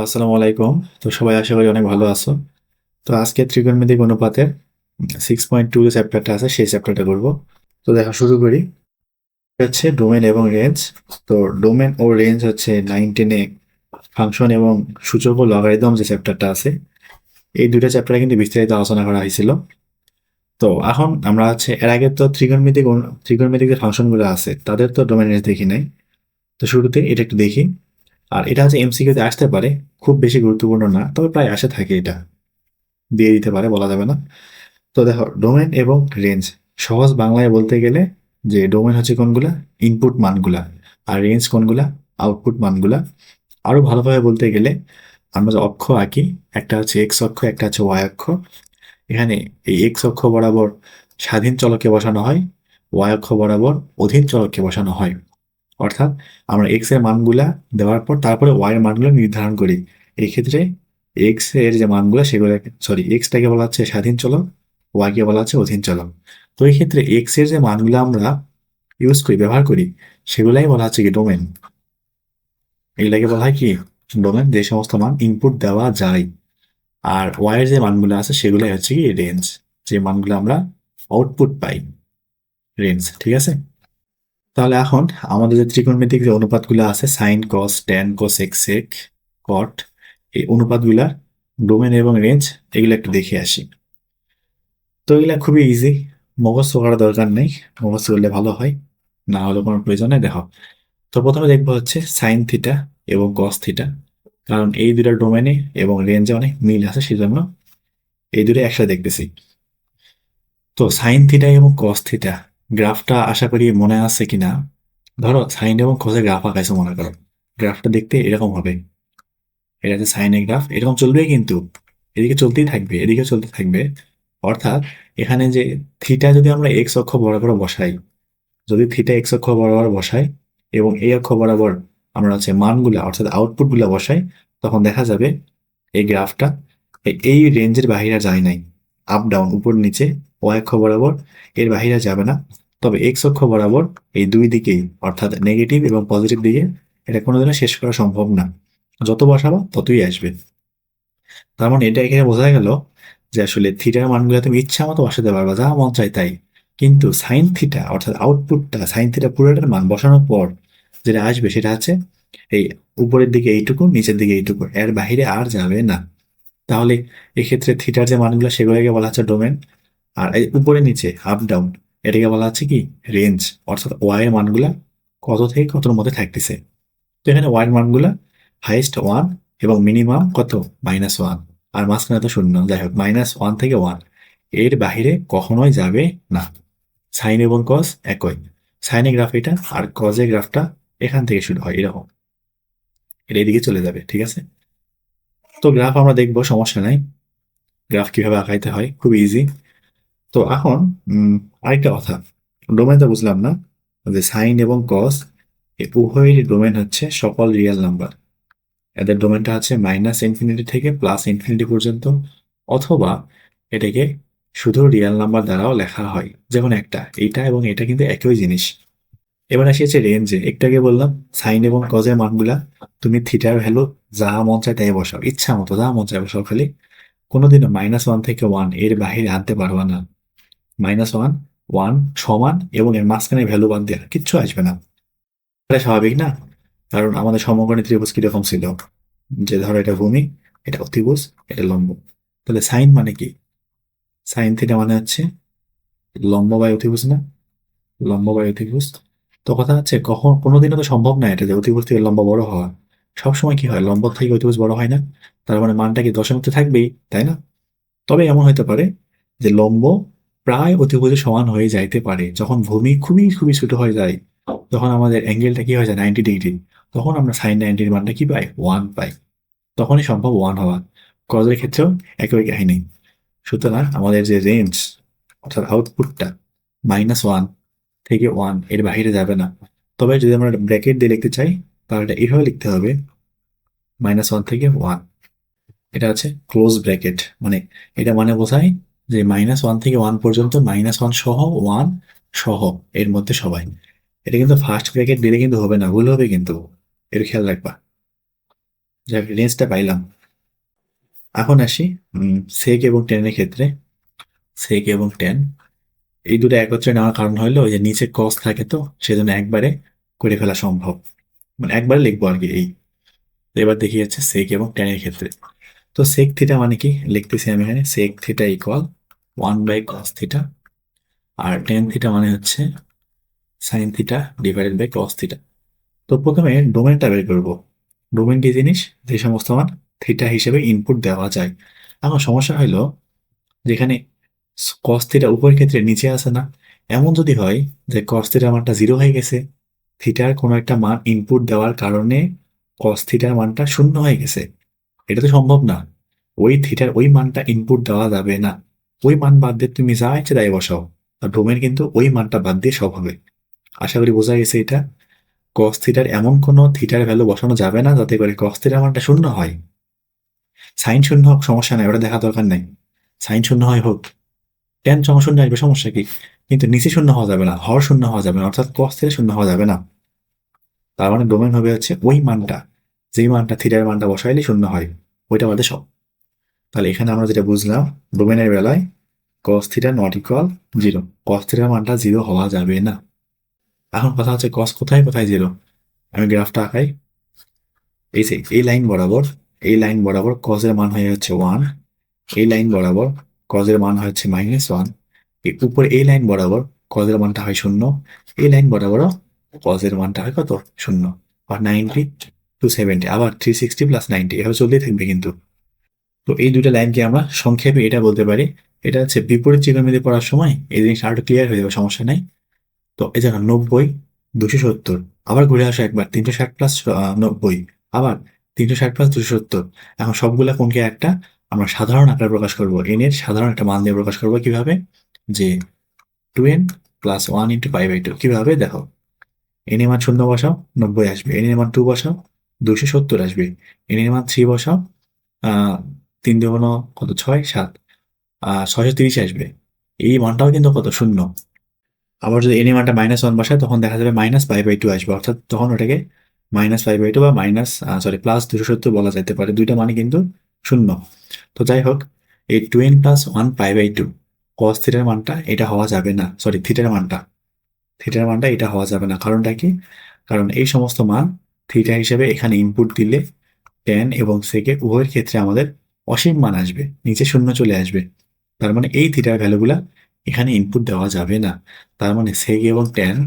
আসসালামু আলাইকুম। তো সবাই আশা করি অনেক ভালো আছো। তো আজকে ত্রিকোণমিতিক অনুপাতের 6.2 যে চ্যাপ্টারটা আছে সেই চ্যাপ্টারটা করব। তো দেখা শুরু করি। হচ্ছে ডোমেন এবং রেঞ্জ। তো ডোমেন ও রেঞ্জ হচ্ছে 9-10-এ ফাংশন এবং সূচক ও লগারিদম যে চ্যাপ্টারটা আছে এই দুইটা চ্যাপ্টারে কিন্তু বিস্তারিত আলোচনা করা হয়েছিল। তো এখন আমরা হচ্ছে এর আগে তো ত্রিকোণমিতিক যে ফাংশনগুলো আছে তাদের তো ডোমেন রেঞ্জ দেখি নাই। তো শুরুতে এটা একটু দেখি। আর এটা হচ্ছে এমসিকিউতে আসতে পারে, খুব বেশি গুরুত্বপূর্ণ না, তবে প্রায় আসে থাকে, এটা দিয়ে দিতে পারে, বলা যাবে না। তো দেখো, ডোমেন এবং রেঞ্জ সহজ বাংলায় বলতে গেলে যে ডোমেন হচ্ছে কোনগুলা, ইনপুট মানগুলা, আর রেঞ্জ কোনগুলা, আউটপুট মানগুলা। আরো ভালোভাবে বলতে গেলে আমরা যে অক্ষ আঁকি, একটা হচ্ছে এক্স অক্ষ, একটা হচ্ছে ওয়াই অক্ষ। এখানে এই এক্স অক্ষ বরাবর স্বাধীন চলককে বসানো হয়, ওয়াই অক্ষ বরাবর অধীন চলককে বসানো হয়। অর্থাৎ আমরা এক্স এর মানগুলা দেওয়ার পর তারপরে ওয়াই এর মানগুলো নির্ধারণ করি। এই ক্ষেত্রে এক্স এর যে মানগুলো সেগুলো, সরি, এক্সটাকে বলা হচ্ছে স্বাধীন চলক, ওয়াই কে বলা হচ্ছে অধীন চলক। তো এই ক্ষেত্রে এক্স এর যে মানগুলো আমরা ইউজ করি, ব্যবহার করি, সেগুলাই বলা হচ্ছে কি ডোমেন। এগুলাকে বলা হয় কি ডোমেন, যে সমস্ত মান ইনপুট দেওয়া যায়। আর ওয়াই এর যে মানগুলো আছে সেগুলাই হচ্ছে কি রেঞ্জ, যে মানগুলো আমরা আউটপুট পাই, রেঞ্জ। ঠিক আছে। তাহলে এখন আমাদের যে ত্রিকোণমিতিক যে অনুপাতগুলো আছে, সাইন, কস, ট্যান, কোসেক, সেক, কট, এই অনুপাতগুলা ডোমেন এবং রেঞ্জ, এগুলো একটু দেখে আসি। তো এগুলা খুবই ইজি, মুখস্থ করার দরকার নেই, মুখস্থ করলে ভালো হয়, না হলে কোনো প্রয়োজন নেই। দেখো, তো প্রথমে দেখবো হচ্ছে সাইন থিটা এবং কস থিটা, কারণ এই দুটা ডোমেনে এবং রেঞ্জে অনেক মিল আছে, সেজন্য এই দুটো একসাথে দেখতেছি। তো সাইন থিটা এবং কস থিটা গ্রাফটা আশা করি মনে আছে কিনা। ধরো সাইন এবং কসের গ্রাফ আঁকাইছো মনে করো, গ্রাফটা দেখতে এরকম হবে। এটা হচ্ছে সাইনের গ্রাফ, এরকম চলবে কিন্তু, এদিকে চলতেই থাকবে, এদিকে চলতে থাকবে। অর্থাৎ এখানে যে থিটা যদি আমরা এক্স অক্ষ বরাবর বসাই, যদি থিটা এক্স অক্ষ বরাবর বসাই এবং এই অক্ষ বরাবর আমরা হচ্ছে মানগুলা অর্থাৎ আউটপুট গুলা বসাই, তখন দেখা যাবে এই গ্রাফটা এই রেঞ্জের বাহিরে যায় নাই। আপ ডাউন, উপর নিচে, ওয়াই অক্ষ বরাবর এর বাহিরে যাবে না। তবে এক্স অক্ষ বরাবর এই দুই দিকেই, অর্থাৎ নেগেটিভ এবং পজিটিভ দিকে, এটা কোনোদিনও শেষ করা সম্ভব না। যত বসাবো ততই আসবে। তার মানে এটা এখানে বোঝা গেল যে আসলে থিটার মানগুলো তুমি ইচ্ছা মতো বসাতে পারবা, যা মন চাই তাই। কিন্তু সাইন থিটা অর্থাৎ আউটপুটটা, সাইন থিটা পুরোটার মান বসানোর পর যেটা আসবে সেটা হচ্ছে এই উপরের দিকে এইটুকু, নিচের দিকে এইটুকু, এর বাইরে আর যাবে না। তাহলে এক্ষেত্রে থিটার যে মানগুলো সেগুলোকে বলা হচ্ছে ডোমেন। আর এই উপরে নিচে, আপ ডাউন, এটাকে বলা হচ্ছে কি রেঞ্জ। অর্থাৎ ওয়াই এর মানগুলা কত থেকে কতর মধ্যে থাকতেছে। তো এখানে ওয়াই এর মানগুলা হাইস্ট 1 এবং মিনিমাম কত, -1। আর মাঝখানে তো শূন্য, যাই হোক -1 থেকে 1, এর বাহিরে কখনোই যাবে না। সাইন এবং কস একই, সাইনের গ্রাফ এটা আর কজের গ্রাফটা এখান থেকে শুরু হয় এরকম, এটা এদিকে চলে যাবে। ঠিক আছে। তো গ্রাফ আমরা দেখবো, সমস্যা নাই। গ্রাফ কিভাবে আঁকাইতে হয় খুব ইজি। তো এখন আরেকটা কথা, ডোমেন তো বুঝলাম না, যে সাইন এবং কস উভয়ের ডোমেন হচ্ছে সকল রিয়েল নাম্বার। এদের ডোমেনটা হচ্ছে -ইনফিনিটি থেকে +ইনফিনিটি পর্যন্ত, অথবা এটাকে শুধু রিয়েল নাম্বার দ্বারাও লেখা হয়, যেমন একটা, এইটা এবং এটা কিন্তু একই জিনিস। এবার আসি হচ্ছে রেঞ্জে, একটু আগে বললাম সাইন এবং কজের মানগুলা তুমি থিটার ভ্যালু যা মন চায় তাই বসাও, ইচ্ছা মতো যা মন চায় বসাও, খালি কোনোদিনও -1 থেকে 1 এর বাহিরে আনতে পারবা না। -1, 1 সমান এবং এর মাঝখানে ভ্যালু বাদ দেওয়া কিচ্ছু আসবে না। এটা স্বাভাবিক না? কারণ আমাদের সমকোণী ত্রিভুজ কিরকম ছিল, যে ধরো এটা ভূমি, এটা অতিভুজ, এটা লম্ব। তাহলে সাইন মানে কি, সাইন থিটা মানে হচ্ছে লম্ব বাই অতিভুজ না, লম্ব বাই অতিভুজ। তো কথা হচ্ছে কখন কোনোদিনও তো সম্ভব না এটা যে অতিভুজ থেকে লম্ব বড় হওয়া। সবসময় কি হয়, লম্ব থেকে অতিভুজ বড় হয় না। তার মানে মানটা কি দশমিক তো থাকবেই, তাই না? তবে এমন হতে পারে যে লম্ব প্রায় অতিভুজের সমান হয়ে যাইতে পারে, যখন ভূমি খুবই খুবই ছোট হয়ে যায়, তখন আমাদের অ্যাঙ্গেলটা কি হয়ে যায় 90 ডিগ্রি, তখন আমরা সাইন 90-র মানটা কি পাই, 1 পাই। তখনই সম্ভব 1 হওয়া। কজের ক্ষেত্রেও একই কাহিনী। সুতরাং আমাদের যে রেঞ্জ অর্থাৎ আউটপুটটা -1 থেকে 1 এর বাইরে যাবে না। তবে যদি আমরা ব্র্যাকেট দিয়ে লিখতে চাই তাহলে এটা এইভাবে লিখতে হবে, -1 থেকে 1। এটা হচ্ছে ক্লোজ ব্র্যাকেট, মানে এটা মানে বোঝায় যে -1 থেকে 1 পর্যন্ত, -1 সহ 1 সহ এর মধ্যে সবাই। এটা কিন্তু ফার্স্ট ব্র্যাকেট দিলে কিন্তু হবে না, ভুল হবে কিন্তু, এর খেয়াল রাখবা। যাক রেঞ্জটা পাইলাম। এখন আসি সেক এবং টেনের ক্ষেত্রে। সেক এবং টেন এই দুটো একত্রে নেওয়ার কারণ হলো ওই যে নিচে কস থাকে, তো সেজন্য একবারে করে ফেলা সম্ভব, মানে একবারে লিখবো আর কি এই। তো এবার দেখি হচ্ছে সেক এবং টেনের ক্ষেত্রে। তো সেক থিটা মানে কি লিখতেছি আমি এখানে, sec theta equal 1/cos theta, আর টেন থিটা মানে হচ্ছে sine theta divided by cos theta. তো প্রথমে ডোমেনটা বের করবো। ডোমেন কি জিনিস? যে সমস্ত মান থিটা হিসেবে ইনপুট দেওয়া যায়। এখন সমস্যা হলো যেখানে কস থিটা উপরের ক্ষেত্রে নিচে আসে না। এমন যদি হয় যে কস থিটার মানটা 0 হয়ে গেছে, থিটার কোনো একটা মান ইনপুট দেওয়ার কারণে কস থিটার মানটা 0 হয়ে গেছে, এটা তো সম্ভব না। ওই থিটার ওই মানটা ইনপুট দেওয়া যাবে না। ওই মান বাদ দিয়ে তুমি যা ইচ্ছে তাই বসাও, আর ডোমেন কিন্তু ওই মানটা বাদ দিয়ে সব হবে। আশা করি বোঝা গেছে এটা। কস থিটার এমন কোনো থিটার ভ্যালু বসানো যাবে না যাতে করে কস থিটার মানটা 0 হয়। সাইন 0 হোক সমস্যা নাই, ওটা দেখা দরকার নাই। সাইন 0 হয় হোক, টেন শূন্য আসবে, সমস্যা কি? কিন্তু নিচে 0 হওয়া যাবে না, হর 0 হওয়া যাবে না, অর্থাৎ কস থিটা 0 হওয়া যাবে না। তার মানে ডোমেন হবে হচ্ছে ওই মানটা, যেই মানটা থিটার মানটা বসাইলে 0 হয়, ওইটা বাদে সব। তাহলে এখানে আমরা যেটা বুঝলাম, ডোমেনের বেলায় কস থিটা নট ইকুয়াল 0, কস থিটার মানটা 0 হওয়া যাবে না। এখন কথা হচ্ছে কস কোথায় কোথায় 0। আমি গ্রাফটা আঁকাই। এই যে এই লাইন বরাবর, এই লাইন বরাবর কজের মান হয়ে হচ্ছে 1, এই লাইন বরাবর কজের মান হচ্ছে -1, এই উপরে এই লাইন বরাবর কজের মানটা হয় 0, এই লাইন বরাবরও কজের মানটা হয় কত? 0। আর 90 টু 70, আবার 360 প্লাস 90, এভাবে চলতেই থাকবে কিন্তু। তো এই দুইটা লাইনকে আমরা সংক্ষেপে এটা বলতে পারি, এটা হচ্ছে বিপরীত ত্রিকোণমিতি পড়ার সময় এই জিনিসটা আরো ক্লিয়ার হয়ে যাবে, সমস্যা নাই। তো এই জায়গা 90, 270, আবার ঘুরে আসো একবার 360 প্লাস 90, আবার 360 প্লাস 270। এখন সবগুলা কোনকে একটা আমরা সাধারণ আকারে প্রকাশ করবো, এন এর সাধারণ একটা মান দিয়ে প্রকাশ করবো কিভাবে, যে 2n প্লাস 1 × π/2। কিভাবে দেখো, এন এর মান 0 বসাও 90 আসবে, এন এর মান 2 বসাও 270 আসবে, এন এর মান 3 বসাও 3 × 2 কত, 6 7 630 আসবে। এই মানটাও কিন্তু কত, 0। আবার যদি এন এর মানটা -1 বসায় তখন দেখা যাবে -π/2 আসবে, অর্থাৎ তখন ওটাকে -π/2 বা মাইনাস সরি প্লাস 270 বলা যেতে পারে, দুইটা মানে কিন্তু 0। তো যাই হোক, এই 2n প্লাস 1 π/2 কস থিটার মানটা এটা হওয়া যাবে না, সরি থিটার মানটা, থিটার মানটা এটা হওয়া যাবে না। কারণটা কি? কারণ এই সমস্ত মান থিটা হিসেবে এখানে ইনপুট দিলে ট্যান এবং সেকের উভয়ের ক্ষেত্রে আমাদের অসীম মান আসবে, নিচে 0 চলে আসবে। তার মানে এই থিটার ভ্যালুগুলা এখানে ইনপুট দেওয়া যাবে না। তার মানে সেক এবং ট্যান,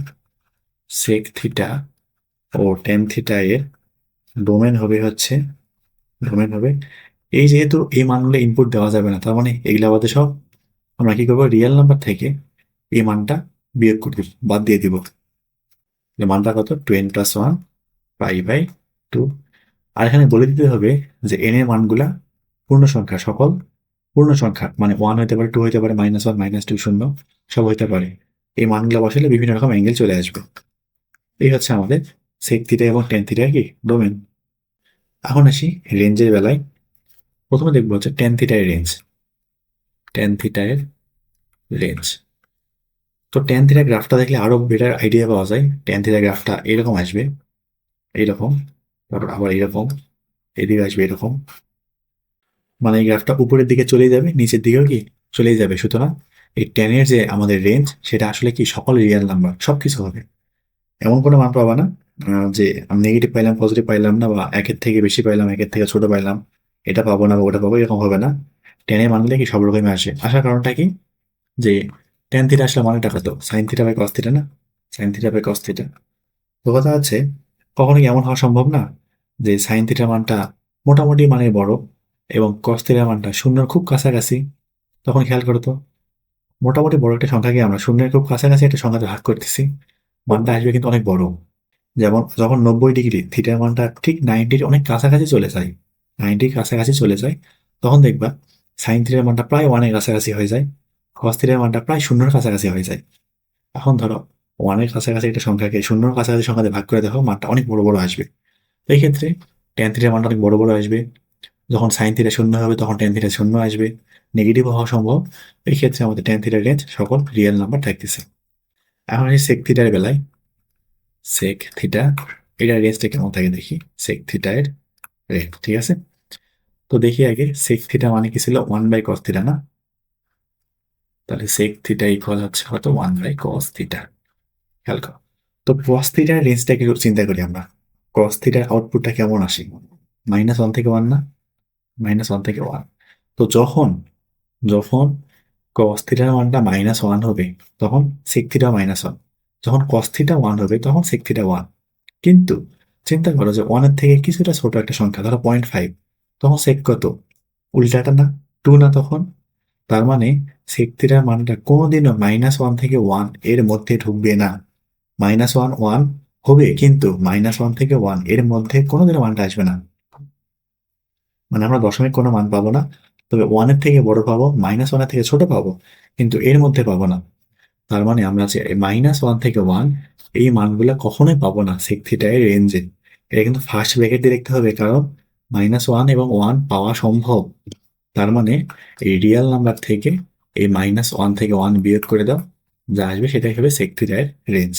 সেক থিটা ও ট্যান থিটা এর ডোমেন হবে হচ্ছে, ডোমেন হবে এই, যেহেতু এই মানগুলো ইনপুট দেওয়া যাবে না, তার মানে এগুলা বাদে সব। আমরা কি করবো, রিয়েল নাম্বার থেকে এই মানটা বিয়োগ করে দিব, বাদ দিয়ে দিব। মানটা কত, 2n+1 π/2। আর এখানে বলে দিতে হবে যে এন এর মানগুলা পূর্ণ সংখ্যা, সকল পূর্ণ সংখ্যা, মানে 1 হতে পারে, 2 হতে পারে, -1 -2 0 সব হতে পারে। এই মানগুলো বসালে বিভিন্ন রকম অ্যাঙ্গেল চলে আসবে। এই হচ্ছে আমাদের সেক থিটা এবং ট্যান থিটা কি ডোমেন। এখন আসি রেঞ্জের বেলায়। প্রথমে দেখবো হচ্ছে ট্যান থিটার রেঞ্জ, ট্যান থিটার রেঞ্জ। তো ট্যান থিটার গ্রাফটা দেখলে আরো বেটার আইডিয়া পাওয়া যায়। ট্যান থিটার গ্রাফটা এরকম আসবে, এইরকম, তারপর আবার এরকম, এদিকে আসবে এরকম, মানে এই গ্রাফটা উপরের দিকে চলেই যাবে, নিচের দিকেও কি চলেই যাবে। সুতরাং এই টেনের যে আমাদের রেঞ্জ, সেটা আসলে কি সকল রিয়েল নাম্বার, সবকিছু হবে। এমন কোনো মান পাবা না যে আমি নেগেটিভ পাইলাম, পজিটিভ পাইলাম না, বা একের থেকে বেশি পাইলাম, একের থেকে ছোট পাইলাম, এটা পাবো না বা ওটা পাবো, এরকম হবে না। টেনের মানগুলো কি সব রকমই আসে। আসার কারণটা কি, যে টেন থিটা আসলে মানেটা কত, sine theta by cos theta না, sine theta by cos theta. তো কথা হচ্ছে, কখনো কি এমন হওয়া সম্ভব না যে সাইন থিটার মানটা মোটামুটি মানে বড় এবং কস থিটার মানটা শূন্যর খুব কাছাকাছি? তখন খেয়াল করো তো, মোটামুটি বড় একটা সংখ্যাকে আমরা শূন্যের খুব কাছাকাছি একটা সংখ্যাতে ভাগ করতেছি, মানটা আসবে কিন্তু অনেক বড়। যেমন যখন 90 ডিগ্রি থিটার মানটা ঠিক 90-র অনেক কাছাকাছি চলে যায়, 90-র কাছাকাছি চলে যায়, তখন দেখবা সাইন থিটার মানটা প্রায় 1-এর কাছাকাছি হয়ে যায়, কস থিটার মানটা প্রায় শূন্যের কাছাকাছি হয়ে যায়। এখন ধরো 1-এর কাছাকাছি একটা সংখ্যাকে শূন্যের কাছাকাছি সংখ্যাতে ভাগ করে দেখো, মানটা অনেক বড় বড় আসবে। এই ক্ষেত্রে ট্যান থিটার মানটা অনেক বড় বড় আসবে। যখন সাইন থিটা 0 হবে তখন ট্যান থিটা 0 আসবে, নেগেটিভ হওয়া সম্ভব। এই ক্ষেত্রে আমাদের ট্যান থিটার রেঞ্জ সকল রিয়েল নাম্বার থাকতেছে। এখন এই সেক থিটার বেলায়, সেক থিটা এটার রেঞ্জটা কেমন থাকে দেখি। সেক থিটার রেড, ঠিক আছে। তো দেখি আগে সেক থিটা মানে কি ছিল, 1/cos থিটা না? তাহলে সেক থিটা ইকুয়াল হচ্ছে কত, 1/cos থিটা। খেয়াল করো। তো cos থিটার রেঞ্জটাকে একটু চিন্তা করি আমরা। cos থিটার আউটপুটটা কেমন আসে? -1 থেকে 1 না? -1 থেকে 1। তো যখন যখন cos থিটার মানটা -1 হবে, তখন sec থিটা -1। যখন cos থিটা 1 হবে, তখন sec থিটা 1। কিন্তু চিন্তা করো যে 1 এর থেকে কিছুটা ছোট একটা সংখ্যা, ধরো 0.5, তখন sec কত? উল্টাটা না, 2 না তখন? তার মানে sec থিটার মানটা কোনোদিনও -1 থেকে 1 এর মধ্যে ঢুকবে না। -1 1 হবে, কিন্তু -1 থেকে 1 এর মধ্যে কোনোদিনও মানটা আসবে না। মানে আমরা দশমিক কোনো মান পাবো না, তবে 1 এর থেকে বড় পাবো, -1 এর থেকে ছোট পাবো, কিন্তু এর মধ্যে পাবো না। তার মানে আমরা যে -1 থেকে 1 এই মানগুলা কখনোই পাবো না সেক থিটা এর রেঞ্জে। এটা কিন্তু ফার্স্ট ব্র্যাকেট দিয়ে দেখতে হবে, কারণ -1 এবং 1 পাওয়া সম্ভব। তার মানে এই রিয়েল নাম্বার থেকে এই -1 থেকে 1 বিয়োগ করে দাও, যা আসবে সেটাই হবে সেক থিটা এর রেঞ্জ।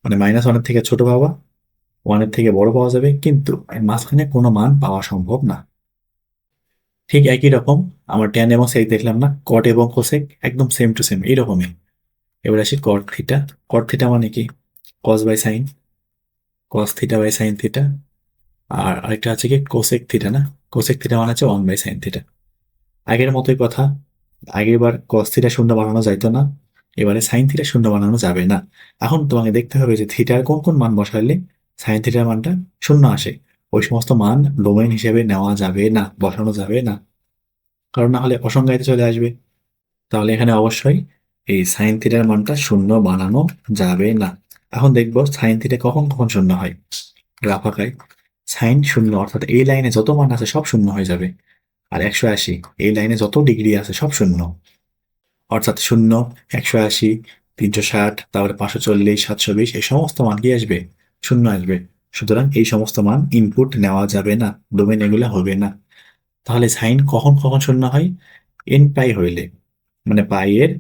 মানে -1 এর থেকে ছোট পাবা, 1 এর থেকে বড় পাওয়া যাবে, কিন্তু এর মাঝখানে কোনো মান পাওয়া সম্ভব না। ঠিক একই রকম আমরা ট্যান এবং সেক দেখলাম না, কট এবং কোসেক একদম সেম টু সেম এইরকমই। এবার আসি কট থিটা। কট থিটা মানে কি? Cos by sine, cos theta by sine theta. আর আরেকটা আছে কি কোসেক থিটা না? কোসেক থিটা মানে হচ্ছে 1/sin থিটা। আগের মতোই কথা, আগের বার কস থিটা শূন্য বানানো যাইতো না, এবারে সাইন থিটা শূন্য বানানো যাবে না। এখন তোমাকে দেখতে হবে যে থিটার কোন কোন মান বসাইলে সাইন থিটার মানটা শূন্য আসে। ওই সমস্ত মান ডোমেইন হিসেবে নেওয়া যাবে না, বসানো যাবে না, কারণ না হলে অসংজ্ঞায়িত চলে আসবে। তাহলে এখানে অবশ্যই এই সাইন থিটার মানটা শূন্য বানানো যাবে না। এখন দেখবো সাইন থিটা কখন কখন শূন্য হয়। গ্রাফ আঁকায় সাইন শূন্য, অর্থাৎ এই লাইনে যত মান আছে সব শূন্য হয়ে যাবে। আর 180 এই লাইনে যত ডিগ্রি আছে সব শূন্য, অর্থাৎ 0, 180, 360, তারপরে 540, 720 এই সমস্ত মান কি আসবে? শূন্য আসবে। সুতরাং এই সমস্ত মান ইনপুট নেওয়া যাবে না, ডোমেন এগুলো হবে না। তাহলে সাইন কখন কখন শূন্য হয়? এন পাই হইলে, মানে পাই এর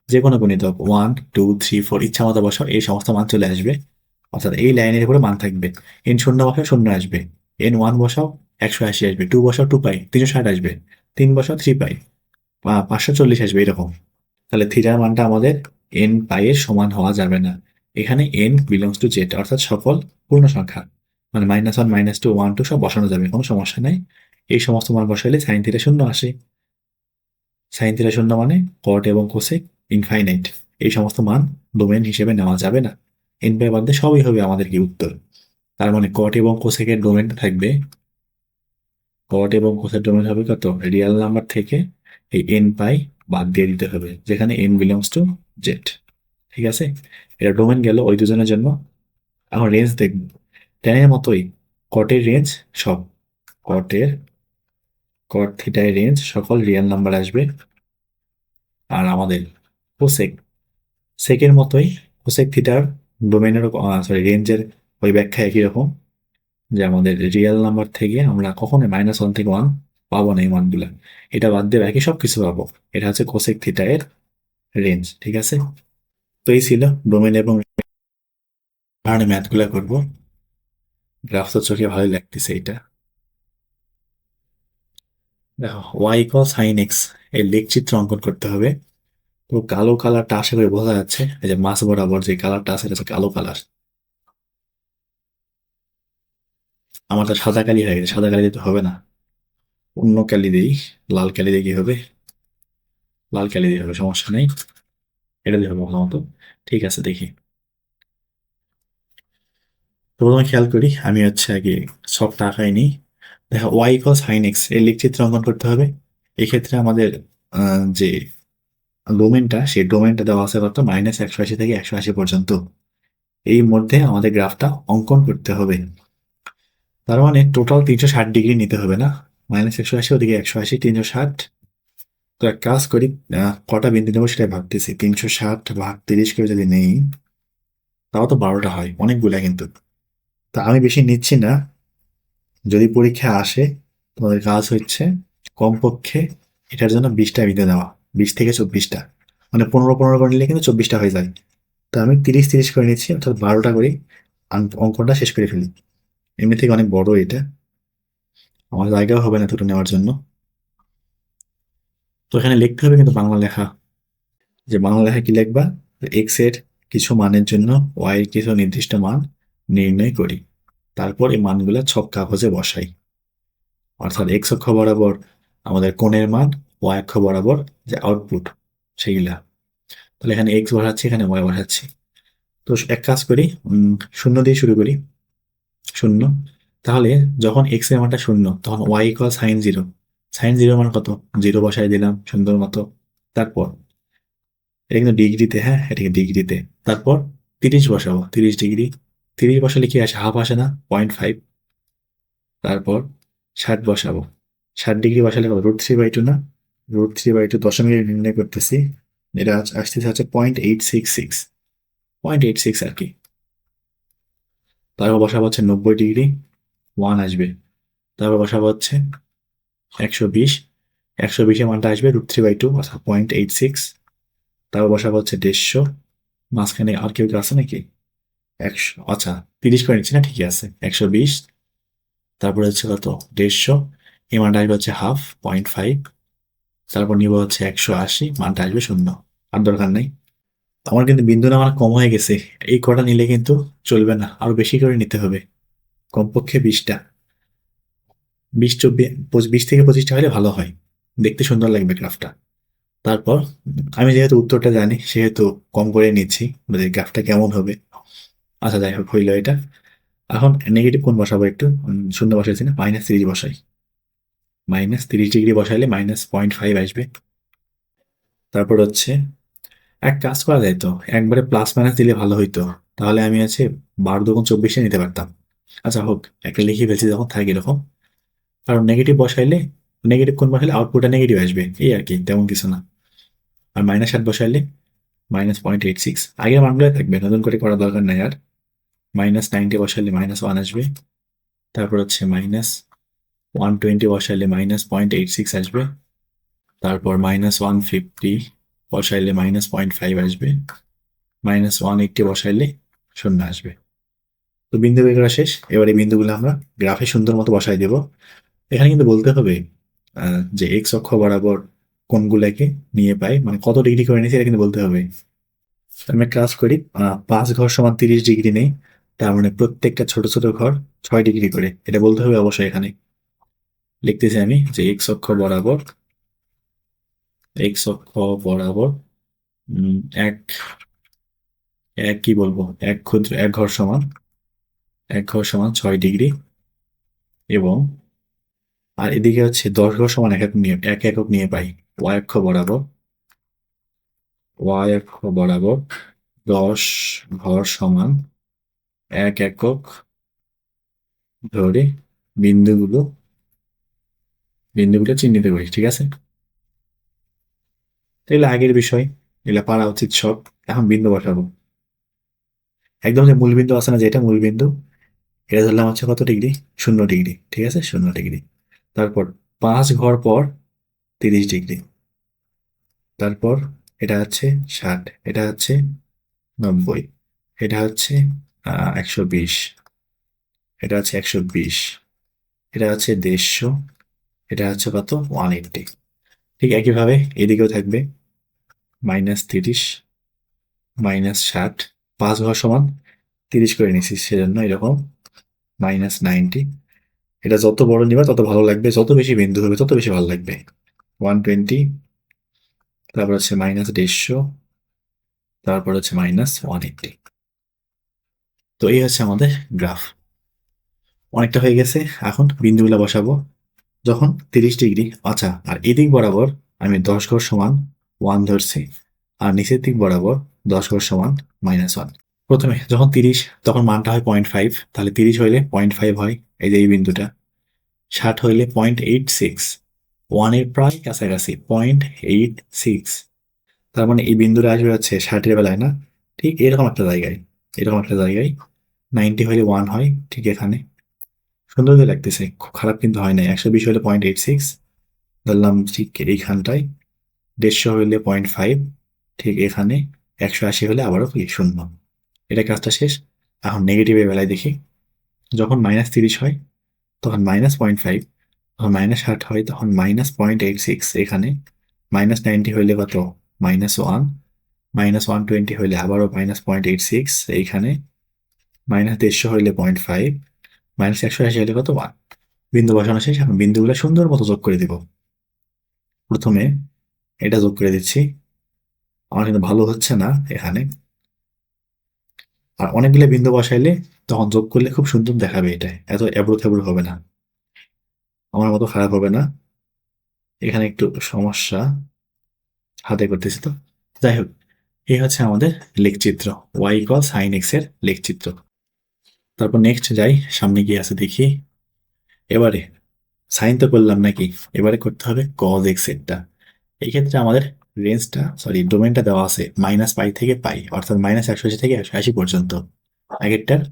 যে কোনো গুণিতক 1 2 3 4 ইচ্ছা মতো বসাও, এই সমস্ত মান চলে আসবে। অর্থাৎ এই লাইনের উপরে মান থাকবে। এন শূন্য বসাও, শূন্য আসবে। এন 1 বসাও, 180 আসবে। 2 বসাও, 2 পাই, 360 আসবে। 3 বসাও, 3 পাই, 540 আসবে, এরকম। তাহলে থিটার মানটা আমাদের এন পাই এর সমান হওয়া যাবে না। এখানে এন বিলংস টু জেড, অর্থাৎ সকল পূর্ণ সংখ্যা, মানে -1 -2 1 2 সব বসানো যাবে, কোনো সমস্যা নাই। এই সমস্ত মান বসাইলে সাইন থিটা শূন্য আসে। সাইন থিটা শূন্য মানে কট এবং কোসেক ইনফাইনাইট, এই সমস্ত মান ডোমেন হিসেবে নেওয়া যাবে না। এন পাই বাদ দিয়ে সবই হবে আমাদের কি উত্তর। তার মানে কট এবং কোসেকের ডোমেনটা থাকবে, কট এবং কোসেক ডোমেন হবে কত, রিয়েল নাম্বার থেকে এই এন পাই বাদ দিয়ে দিতে হবে, যেখানে এন বিলংস টু জেড। ঠিক আছে, এটা ডোমেন গেল ওই দুজনের জন্য। এখন রেঞ্জ দেখব, ট্যানের মতোই কটের রেঞ্জ সব, কটের কট থিটায় রেঞ্জ সকল রিয়েল নাম্বার আসবে। আর আমাদের কোসেক, সেকের মতোই কোসেক থিটার ডোমেনের, সরি রেঞ্জের ওই ব্যাখ্যা একই রকম, যে আমাদের রিয়েল নাম্বার থেকে আমরা কখনোই -1 থেকে 1 পাবো না এই মানগুলা। এটা বাদ দিয়ে বাকি সব কিছু পাবো। এটা হচ্ছে কোসেক থিটা এর রেঞ্জ। ঠিক আছে, তো এই ছিল ডোমেন এবং কারণে ম্যাথগুলা করবো। গ্রাফ তো চোখে ভালোই লাগতেছে এটা। দেখো ওয়াই ইকুয়াল সাইন এক্স, এই লেখ চিত্র অঙ্কন করতে হবে। তো কালো কালারটা আশা করি বোঝা যাচ্ছে, এই যে মাছ বরাবর যে কালারটা আছে এটা হচ্ছে কালো কালার। আমার তো সাদা কালি হয়ে গেছে, সাদা কালি দিতে হবে না, অন্য কালি দিই। লাল কালি দিয়ে কি হবে? লাল কালি দিয়ে হবে, সমস্যা নেই, এটা দিয়ে হবে ভালো মতো। ঠিক আছে, দেখি। তো প্রথমে খেয়াল করি, আমি হচ্ছে আগে সব টাকাই নিই। দেখো ওয়াই ইকুয়াল সাইন এক্স এর লেখ চিত্র অঙ্কন করতে হবে। এক্ষেত্রে আমাদের যে ডোমেনটা, সেই ডোমেনটা দেওয়া আছে কত, -180 থেকে 180 পর্যন্ত। এই মধ্যে আমাদের গ্রাফটা অঙ্কন করতে হবে। তার মানে টোটাল 360 ডিগ্রি নিতে হবে না, -180 ওদিকে 180, 360। তো এক কাজ করি, কটা বিন্দু নেবো সেটাই ভাবতেছি। 360 ভাগ 30 করে যদি নেই, তাও তো 12টা হয়, অনেকগুলা কিন্তু। তা আমি বেশি নিচ্ছি না, যদি পরীক্ষা আসে তোমাদের কাজ হচ্ছে কমপক্ষে এটার জন্য 20টা বিন্দু দেওয়া, 20 থেকে 24টা, মানে 15 15 করে নিলে কিন্তু 24টা হয়ে যায়। তো আমি 30 30 করে নিচ্ছি, অর্থাৎ 12টা করেই অঙ্কটা শেষ করে ফেলি। এমনি থেকে অনেক বড় এটা। আমার জায়গাও হবে না দুটো নেওয়ার জন্য। তো এখানে লিখতে হবে কিন্তু বাংলা লেখা, যে বাংলা লেখা কি লিখবা, এক্স এর কিছু মানের জন্য ওয়াই এর কিছু নির্দিষ্ট মান নির্ণয় করি, তারপর এই মানগুলো ছক কাগজে বসাই। অর্থাৎ এক্স অক্ষ বরাবর আমাদের কোণের মান, ওয়াই অক্ষ বরাবর যে আউটপুট সেইগুলা। তাহলে এখানে এক্স বসাচ্ছি, এখানে ওয়াই বসাচ্ছি। তো এক কাজ করি, শূন্য দিয়ে শুরু করি, শূন্য। তাহলে যখন এক্স এর মানটা শূন্য তখন y equal sine zero. Sine zero মান কত, জিরো বসাই দিলাম সুন্দর মতো। তারপর এটা কিন্তু ডিগ্রিতে, হ্যাঁ এটাকে ডিগ্রিতে। তারপর 30 বসাবো, 30 ডিগ্রি। 30 বসালে কি আসে, হাফ আসে না, 0.5। তারপর 60 বসাবো, 60 ডিগ্রি বসালে কত, √3/2 না, √3/2 দশমিক নির্ণয় করতেছি। এটা আসতেছে হচ্ছে 0.866, 0.86 আর কি। তারপর বসাবো হচ্ছে 90 ডিগ্রি, 1 আসবে। তারপর বসাবো হচ্ছে 120, 120-এর মানটা আসবে √3/2 অর্থাৎ 0.86। তারপর বসাবো হচ্ছে 150, মাঝখানে আর কেউ আছে নাকি, 100, আচ্ছা 30 করে নিচ্ছি না, ঠিকই আছে 120। তারপরে হচ্ছে কত, 150, এই মানটা আসবে হচ্ছে হাফ, 0.5। তারপর নিব হচ্ছে 180, মানটা আসবে শূন্য। আর দরকার নেই। আমার কিন্তু বিন্দু না আমার কম হয়ে গেছে, এই কটা নিলে কিন্তু চলবে না, আরো বেশি করে নিতে হবে, কমপক্ষে 20টা, 20 থেকে 25টা হলে ভালো হয়, দেখতে সুন্দর লাগবে গ্রাফটা। তারপর আমি যেহেতু উত্তরটা জানি সেহেতু কম করে নিচ্ছি, মানে গ্রাফটা কেমন হবে। আচ্ছা যাই হোক, হইলো এটা। এখন নেগেটিভ কোণ বসাবো একটু, শূন্য বসাইছি না, -30 বসাই। -30 ডিগ্রি বসাইলে -0.5 আসবে। তারপর হচ্ছে এক কাজ করা যায় তো, একবারে প্লাস মাইনাস দিলে ভালো হইতো, তাহলে আমি আছে 12 × 24 নিতে পারতাম। আচ্ছা হোক, একটা লিখে ফেলছি যখন থাকে এরকম। কারণ নেগেটিভ বসাইলে, নেগেটিভ কোণ বসাইলে আউটপুটটা নেগেটিভ আসবে, এই আর কি, তেমন কিছু না। আর -7 বসাইলে -0.86, আগের মানগুলোই থাকবে, নতুন করে করার দরকার নাই আর। -90 বসাইলে -1 আসবে। তারপর হচ্ছে -120 বসাইলে -0.86 আসবে। তারপর -150 বসাইলে -0.5 আসবে। -180 বসাইলে শূন্য আসবে। তো বিন্দু বের করা শেষ, এবার এই বিন্দুগুলো আমরা গ্রাফে সুন্দর মতো বসাই দেব। এখানে কিন্তু বলতে হবে যে এক্স অক্ষ বরাবর কোণগুলোকে নিয়ে পাই, মানে কত ডিগ্রি করে নিয়েছি এটা কিন্তু বলতে হবে। আমি একটা কাজ করি, 5 ঘর সমান 30 ডিগ্রি নেই, তার মানে প্রত্যেকটা ছোট ছোট ঘর 6 ডিগ্রি করে, এটা বলতে হবে অবশ্যই। এখানে লিখতেছি আমি যে এক্স অক্ষ বরাবর, এক্স অক্ষ বরাবর উম, এক এক কি বলবো, এক ক্ষুদ্র এক ঘর সমান, এক ঘর সমান 6 ডিগ্রি। এবং আর এদিকে হচ্ছে 10 ঘর সমান এক একক নিয়ে পাই। ওয়াই অক্ষ বরাবর, ওয়াই অক্ষ বরাবর 10 ঘর সমান 1 একক ধরে বিন্দুগুলো বিন্দুগুলো চিহ্নিত করি, ঠিক আছে। তো এগুলো আগের বিষয়, এগুলো পারা উচিত সব। এখন বিন্দু বসাবো, একদম যে মূল বিন্দু আছে না, যেটা মূল বিন্দু, এটা ধরলাম হচ্ছে কত ডিগ্রি, 0 ডিগ্রি, ঠিক আছে 0 ডিগ্রি। তারপর 5 ঘর পর 30 ডিগ্রি। তারপর এটা হচ্ছে 60, এটা হচ্ছে 90, এটা হচ্ছে 120, এটা হচ্ছে 120, এটা হচ্ছে 150, এটা হচ্ছে কত, 180। ঠিক একইভাবে এদিকেও থাকবে -30, -60, 5 ঘর সমান 30 করে নিচ্ছি সেজন্য এরকম -90। এটা যত বড় নিবা তত ভালো লাগবে, যত বেশি বিন্দু হবে তত বেশি ভালো লাগবে। 120, তারপর হচ্ছে -150, তারপর হচ্ছে -180। তো এই হচ্ছে আমাদের গ্রাফ, অনেকটা হয়ে গেছে। এখন বিন্দুগুলো বসাবো। যখন 30 ডিগ্রি, আচ্ছা আর এদিক বরাবর আমি 10 ঘর সমান 1 ধরছি, আর নিচের দিক বরাবর 10 ঘর সমান -1। প্রথমে যখন 30 তখন মানটা হয় 0.5, তাহলে 30 হইলে 0.5 হয়, এই যে এই বিন্দুটা। 60 হইলে 0.86, 1-এর প্রায় কাছাকাছি, 0.86। তার মানে এই বিন্দুটা আসবে হচ্ছে 60-এর বেলায় না, ঠিক এরকম একটা জায়গায়, এরকম একটা জায়গায়। 90 হইলে 1 হয়, ঠিক এখানে। সুন্দর করে লাগতেছে, খুব খারাপ কিন্তু হয় না। 120 হইলে 0.86 ধরলাম, ঠিক এইখানটায়। 150 হইলে 0.5, ঠিক এখানে। 180 হলে আবারও কি শূন্য। এটা কাজটা শেষ। এখন নেগেটিভের বেলায় দেখি, যখন -30 হয় তখন -0.5, যখন -60 হয় তখন -0.86 এখানে, -90 হইলে কত -1, -120 হইলে আবারও -0.86 এইখানে, -150 হইলে 0.5, -180 হইলে কত 1। বিন্দু বসানো শেষ। এখন বিন্দুগুলো সুন্দর মতো যোগ করে দিব। প্রথমে এটা যোগ করে দিচ্ছি, আমার কিন্তু ভালো হচ্ছে না এখানে। আর অনেকগুলো বিন্দু বসাইলে তখন যোগ করলে খুব সুন্দর দেখাবে, এটা এত এবড়ো খেবড়ো হবে না, আমার মতো খারাপ হবে না। এখানে একটু সমস্যা, হাতে করতেছি তো। যাই হোক, এই হচ্ছে আমাদের লেখচিত্র, y = sin x এর লেখচিত্র। তারপর নেক্সট যাই, সামনে কি আছে দেখি। এবারে সাইন তো করলাম নাকি, এবারে করতে হবে cos x এরটা। এই ক্ষেত্রে আমাদের ডোমেনটা দেওয়া আছে -π থেকে π, অর্থাৎ -180 থেকে 180 পর্যন্ত, আগেরটার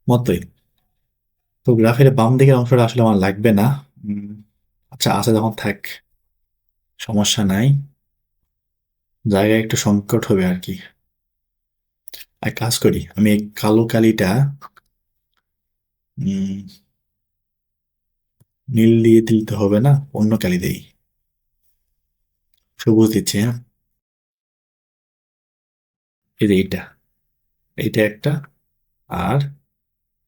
মতোই। তো গ্রাফের বাম দিকের অংশটা আসলে আমার লাগবে না। আচ্ছা, আছে যখন থাক, সমস্যা নাই, জায়গায় একটু সংকট হবে আর কি। এক কাজ করি, আমি এই কালো কালিটা নীল দিয়ে দিতে হবে না, অন্য কালি দেই, সবুজ দিচ্ছি। হ্যাঁ, এই যে এইটা, এইটা একটা, আর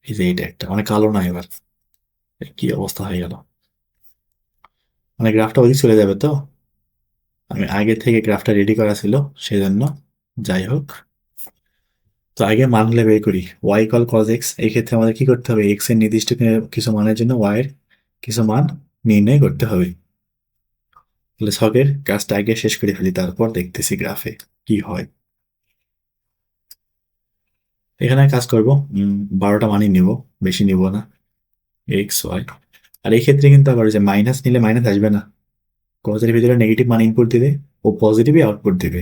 এই যে এইটা একটা, মানে কালো না এবার, কি অবস্থা হয়ে গেল, মানে গ্রাফটা ওদিক চলে যাবে তো। আমি আগে থেকে গ্রাফটা রেডি করা ছিল সেজন্য। যাই হোক, তো আগে মানগুলো বের করি। y = cos x, এই ক্ষেত্রে আমাদের কি করতে হবে, x এর নির্দিষ্ট কিছু মানের জন্য y এর কিছু মান নির্ণয় করতে হবে। তাহলে ছকের কাজটা আগে শেষ করে ফেলি, তারপর দেখতেছি গ্রাফে কি হয়। এখানে কাজ করব, 12টা মানই নিব, বেশি নিব না, এক্স ওয়াই। আর এই ক্ষেত্রে কিন্তু আবার যে মাইনাস নিলে মাইনাস আসবে না, কজের ভিতরে নেগেটিভ মান ইনপুট দিবে ও পজিটিভই আউটপুট দিবে।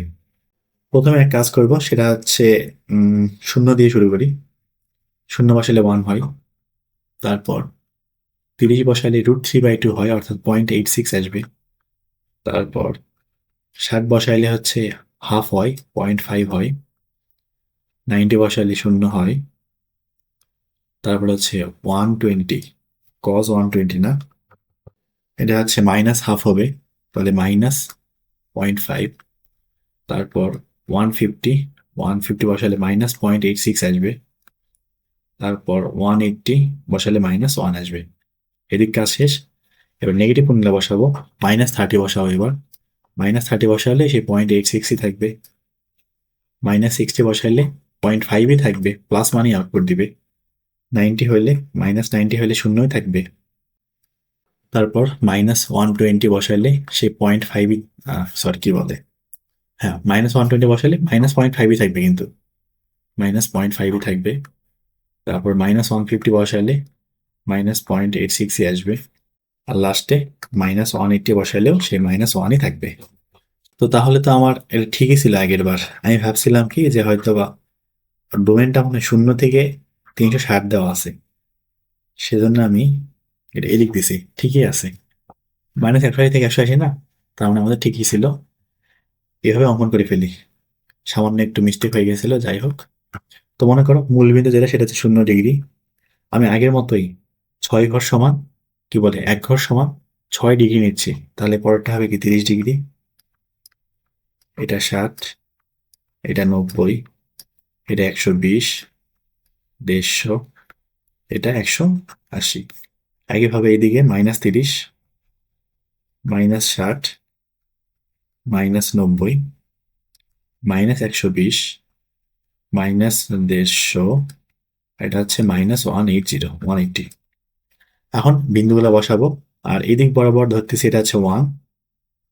প্রথমে এক কাজ করব, সেটা হচ্ছে 0 দিয়ে শুরু করি। 0 বসালে 1 হয়, তারপর 30 বসালে √3/2 হয়, অর্থাৎ 0.86 আসবে। তারপর 60 বসাইলে হচ্ছে হাফ হয়, 0.5 হয়। 90 বসাইলে 0 হয়। তারপর হচ্ছে 120, cos 120 না, এটা হচ্ছে -হাফ হবে, তাহলে -0.5। তারপর 150, 150 বসালে -0.86 আসবে। তারপর 180 বসালে -1 আসবে। এদিক কাজ শেষ। এবার নেগেটিভ কোনগুলো বসাবো, -30 বসাবো এবার। -30 বসালে সেই 0.86ই থাকবে। -60 বসাইলে 0.5ই থাকবে, প্লাস মানই আউটপুট দিবে। 90 হইলে -90 হইলে শূন্যই থাকবে। তারপর -120 বসাইলে সেই 0.5ই, সরি কি বলে, হ্যাঁ, -120 বসালে -0.5ই থাকবে, কিন্তু -0.5ই থাকবে। তারপর -150 বসাইলে -0.86ই আসবে। আর লাস্টে -180 বসাইলেও সেই -1ই থাকবে। তো তাহলে তো আমার এটা ঠিকই ছিল আগের বার। আমি ভাবছিলাম কি যে হয়তো বা ডোমেনটা মানে 0 থেকে 360 দেওয়া আছে, সেজন্য আমি এটা এদিক দিছি, ঠিকই আছে। -180 থেকে 180 না, তার মানে আমাদের ঠিকই ছিল। এভাবে অঙ্কন করে ফেলি, সামান্য একটু মিস্টেক হয়ে গেছিল, যাই হোক। তো মনে করো মূলবিন্দু যেটা, সেটা হচ্ছে 0 ডিগ্রি। আমি আগের মতোই 6 ঘর সমান, কি বলে 1 ঘর সমান 6 ডিগ্রি নিচ্ছি, তাহলে পরেরটা হবে কি 30 ডিগ্রি। এটা 60, এটা 90, এটা 120, 150, এটা 180। একইভাবে এইদিকে -30, -60, -90, -120, -150, এটা হচ্ছে -180, 180। এখন বিন্দুগুলো বসাবো, আর এদিক বরাবর ধরতেছি এটা হচ্ছে 1,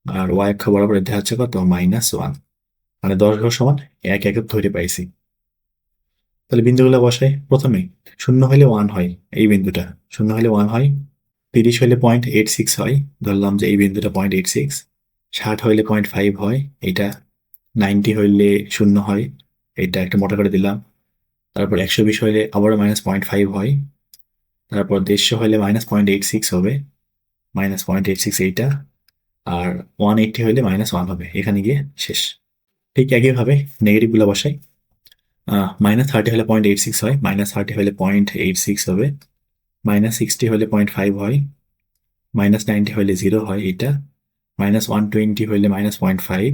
আর y অক্ষ বরাবর এটা হচ্ছে কত -1, মানে 10 ঘর সমান 1 একক ধরে পাইছি। তাহলে বিন্দুগুলো বসাই। প্রথমে 0 হইলে 1 হয়, এই বিন্দুটা 0 হইলে 1 হয়। 30 হইলে 0.86 হয়, ধরলাম যে এই বিন্দুটা 0.86। 60 হইলে 0.5 হয়, এইটা। 90 হইলে 0 হয়, এইটা একটা মোটা করে দিলাম। তারপর 120 হইলে আবারও -0.5 হয়। তারপর 150 হইলে -0.86 হবে, -0.86 এইটা। আর 180 হইলে -1 হবে, এখানে গিয়ে শেষ। ঠিক একইভাবে নেগেটিভগুলো বসাই। -30 হলে 0.86 হয়, -30 হলে 0.86 হবে, -60 হলে 0.5 হয়, -90 হইলে 0 হয় এটা, -120 হইলে -0.5,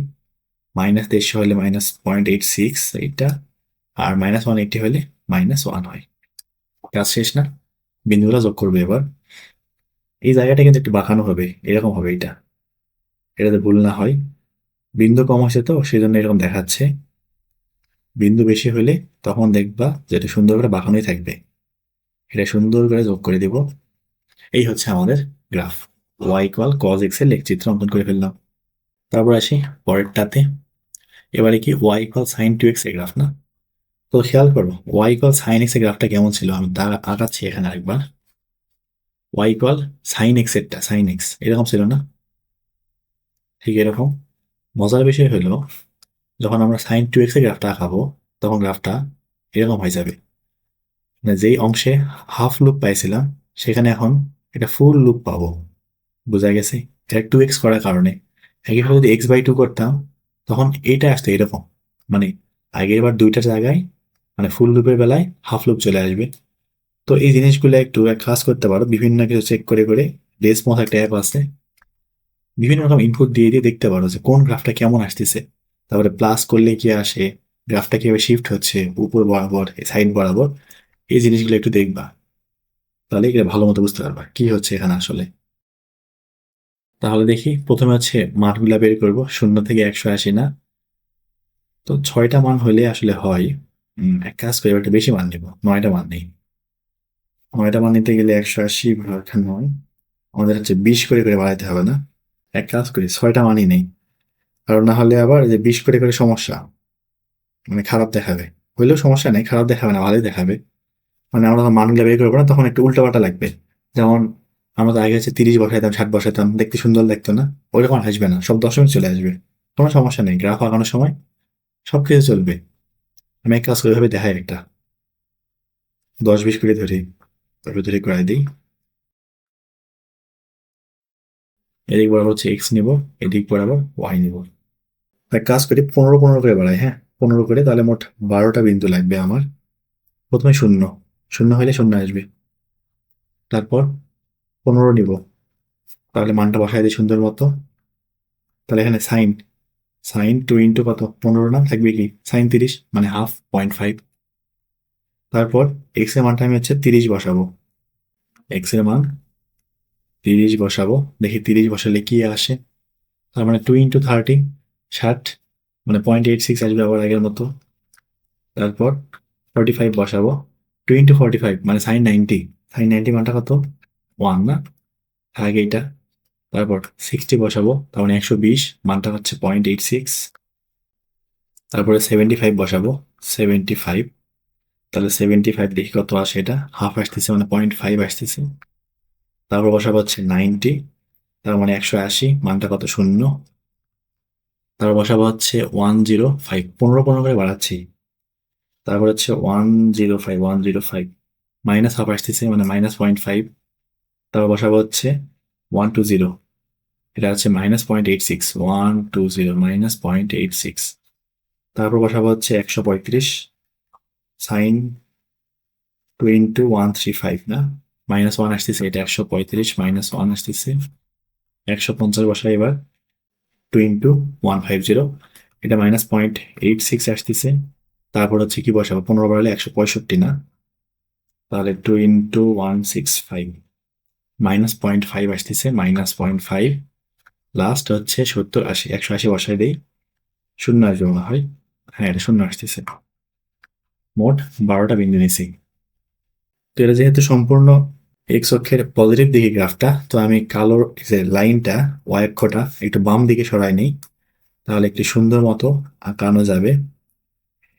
-150 হইলে -0.86 এটা, আর -180 হইলে -1 হয়। কাজ শেষ না? বিন্দুগুলো যোগ করবে এবার। এই জায়গাটা কিন্তু একটু বাঁকানো হবে, এরকম হবে এটা, এটাতে ভুল না হয়। বিন্দু কম আসে তো সেই জন্য এরকম দেখাচ্ছে। বিন্দু বেশি হলে তখন দেখবা যে এটা সুন্দর করে বাঁকানোই থাকবে। এটা সুন্দর করে যোগ করে দিব। এই হচ্ছে আমাদের গ্রাফ। y = cos x এর লেখচিত্র অঙ্কন করে ফেললাম। তারপর আসি পরেরটাতে। এবারে কি y = sin 2x এর গ্রাফ না? তো খেয়াল করো y = sin x এর গ্রাফটা কেমন ছিল, আমি আঁকাচ্ছি এখানে আরেকবার। y = sin x এরটা, sin x এরকম ছিল না? ঠিক এরকম। মজার বিষয় হলো যখন আমরা sin 2x এর গ্রাফটা আঁকাবো তখন গ্রাফটা এরকম হয়ে যাবে। মানে যেই অংশে হাফ লুপ পাইছিলাম সেখানে এখন এটা ফুল লুপ পাবো। বোঝা গেছে? এটা 2x করার কারণে। একইভাবে যদি x/2 করতাম তখন এটা আসতো এরকম, মানে আগের বার দুইটার জায়গায় মানে ফুল লুপের বেলায় হাফ লুপ চলে আসবে। তো এই জিনিসগুলো একটু এক কাজ করতে পারো, বিভিন্ন কিছু চেক করে করে। রেসমস একটা অ্যাপ আছে, বিভিন্ন রকম ইনপুট দিয়ে দিয়ে দেখতে পারো যে কোন গ্রাফটা কেমন আসতেছে, তারপরে প্লাস করলে কি আসে, গ্রাফটা কিভাবে শিফট হচ্ছে উপর বরাবর সাইড বরাবর, এই জিনিসগুলো একটু দেখবা, তাহলে এটা ভালো মতো বুঝতে পারবা কি হচ্ছে এখানে আসলে। তাহলে দেখি প্রথমে হচ্ছে মানগুলা বের করব, 0 থেকে 180 না। তো 6টা মান হলে আসলে হয়। এক কাজ করি, এবার একটু বেশি মান নিব, 9টা মান নেই। 9টা মান নিতে গেলে 180 ভাগ 9, আমাদের হচ্ছে 20 করে করে বাড়াইতে হবে না? এক কাজ করি 6টা মানই নেই, কারণ না হলে আবার এই যে 20 করে করে সমস্যা, মানে খারাপ দেখাবে। হইলেও সমস্যা নেই, খারাপ দেখাবে না, ভালোই দেখাবে। মানে আমরা যখন মানগুলো বের করবো না তখন একটু উল্টাপাল্টা লাগবে। যেমন আমরা তো আগে হচ্ছে 30 বসাইতাম, 60 বসাইতাম, দেখতে সুন্দর লাগতো না? ওইরকম আসবে না, সব দশমিক চলে আসবে। কোনো সমস্যা নেই, গ্রাফ আঁকানোর সময় সবকিছু চলবে। আমি এক কাজ করে ওইভাবে দেখাই একটা, 10-20 করে ধরি, তারপরে ধরে করাই দিই। এদিক বরাবর হচ্ছে এক্স নিব, এদিক বরাবর ওয়াই নিব। এক কাজ করি 15-15 করে বাড়াই, হ্যাঁ 15 করে, তাহলে মোট 12টা বিন্দু লাগবে আমার। প্রথমে 0, 0 হইলে 0 আসবে। তারপর 15 নিব, তাহলে মানটা বসাই দিই সুন্দর মতো। তাহলে এখানে সাইন, সাইন 2 ইন্টু কত 15 না থাকবে কি সাইন 30, মানে হাফ 0.5। তারপর এক্স এর মানটা আমি হচ্ছে 30 বসাবো, এক্স এর মান 30 বসাবো। দেখি 30 বসালে কি আসে। তার মানে 2 ইন্টু 30, 60, মানে 0.86 আসবে আবার আগের মতো। তারপর 45 বসাবো, 2 ইন্টু 45 মানে সাইন 90, সাইন 90 মানটা কত 1 না, আগে এইটা। তারপর 60 বসাবো, তার মানে 120, মানটা হচ্ছে 0.86। তারপরে 75 বসাবো, 75, তাহলে 75 দেখি কত আসে, এটা হাফ আসতেছে মানে 0.5 আসতেছে। তারপর বসাবো হচ্ছে 90, তার মানে 180, মানটা কত 0। তারপর বসাবো হচ্ছে 105, 15-15 করে বাড়াচ্ছি। তারপর হচ্ছে 105, 105, মাইনাস হাফ আসতেছে মানে -0.5। তারপর বসাবো হচ্ছে 120, এটা হচ্ছে -0.86, 120 -0.86। তারপর বসাবো হচ্ছে 135, সাইন 2 ইন্টু 135 না, -1 আসতেছে, এটা 135 -1 আসতেছে। 150 বসাই এবার, 2 ইন্টু 150, এটা -0.86 আসতেছে। তারপর হচ্ছে কি বসাবো, 15 বাড়ালে 165 না, তাহলে 2 ইন্টু 165, -0.5 আসতেছে, -0.5। লাস্ট হচ্ছে 70-80, 180 বসাই দেই, 0 আসবে মনে হয়, হ্যাঁ এটা 0 আসতেছে। মোট 12টা বিন্দু নিছি। তো এটা যেহেতু সম্পূর্ণ এক্স অক্ষের পজিটিভ দিকে গ্রাফটা, তো আমি কালোর যে লাইনটা ওয়াই অক্ষটা একটু বাম দিকে সরাই নিই, তাহলে একটু সুন্দর মতো আঁকানো যাবে।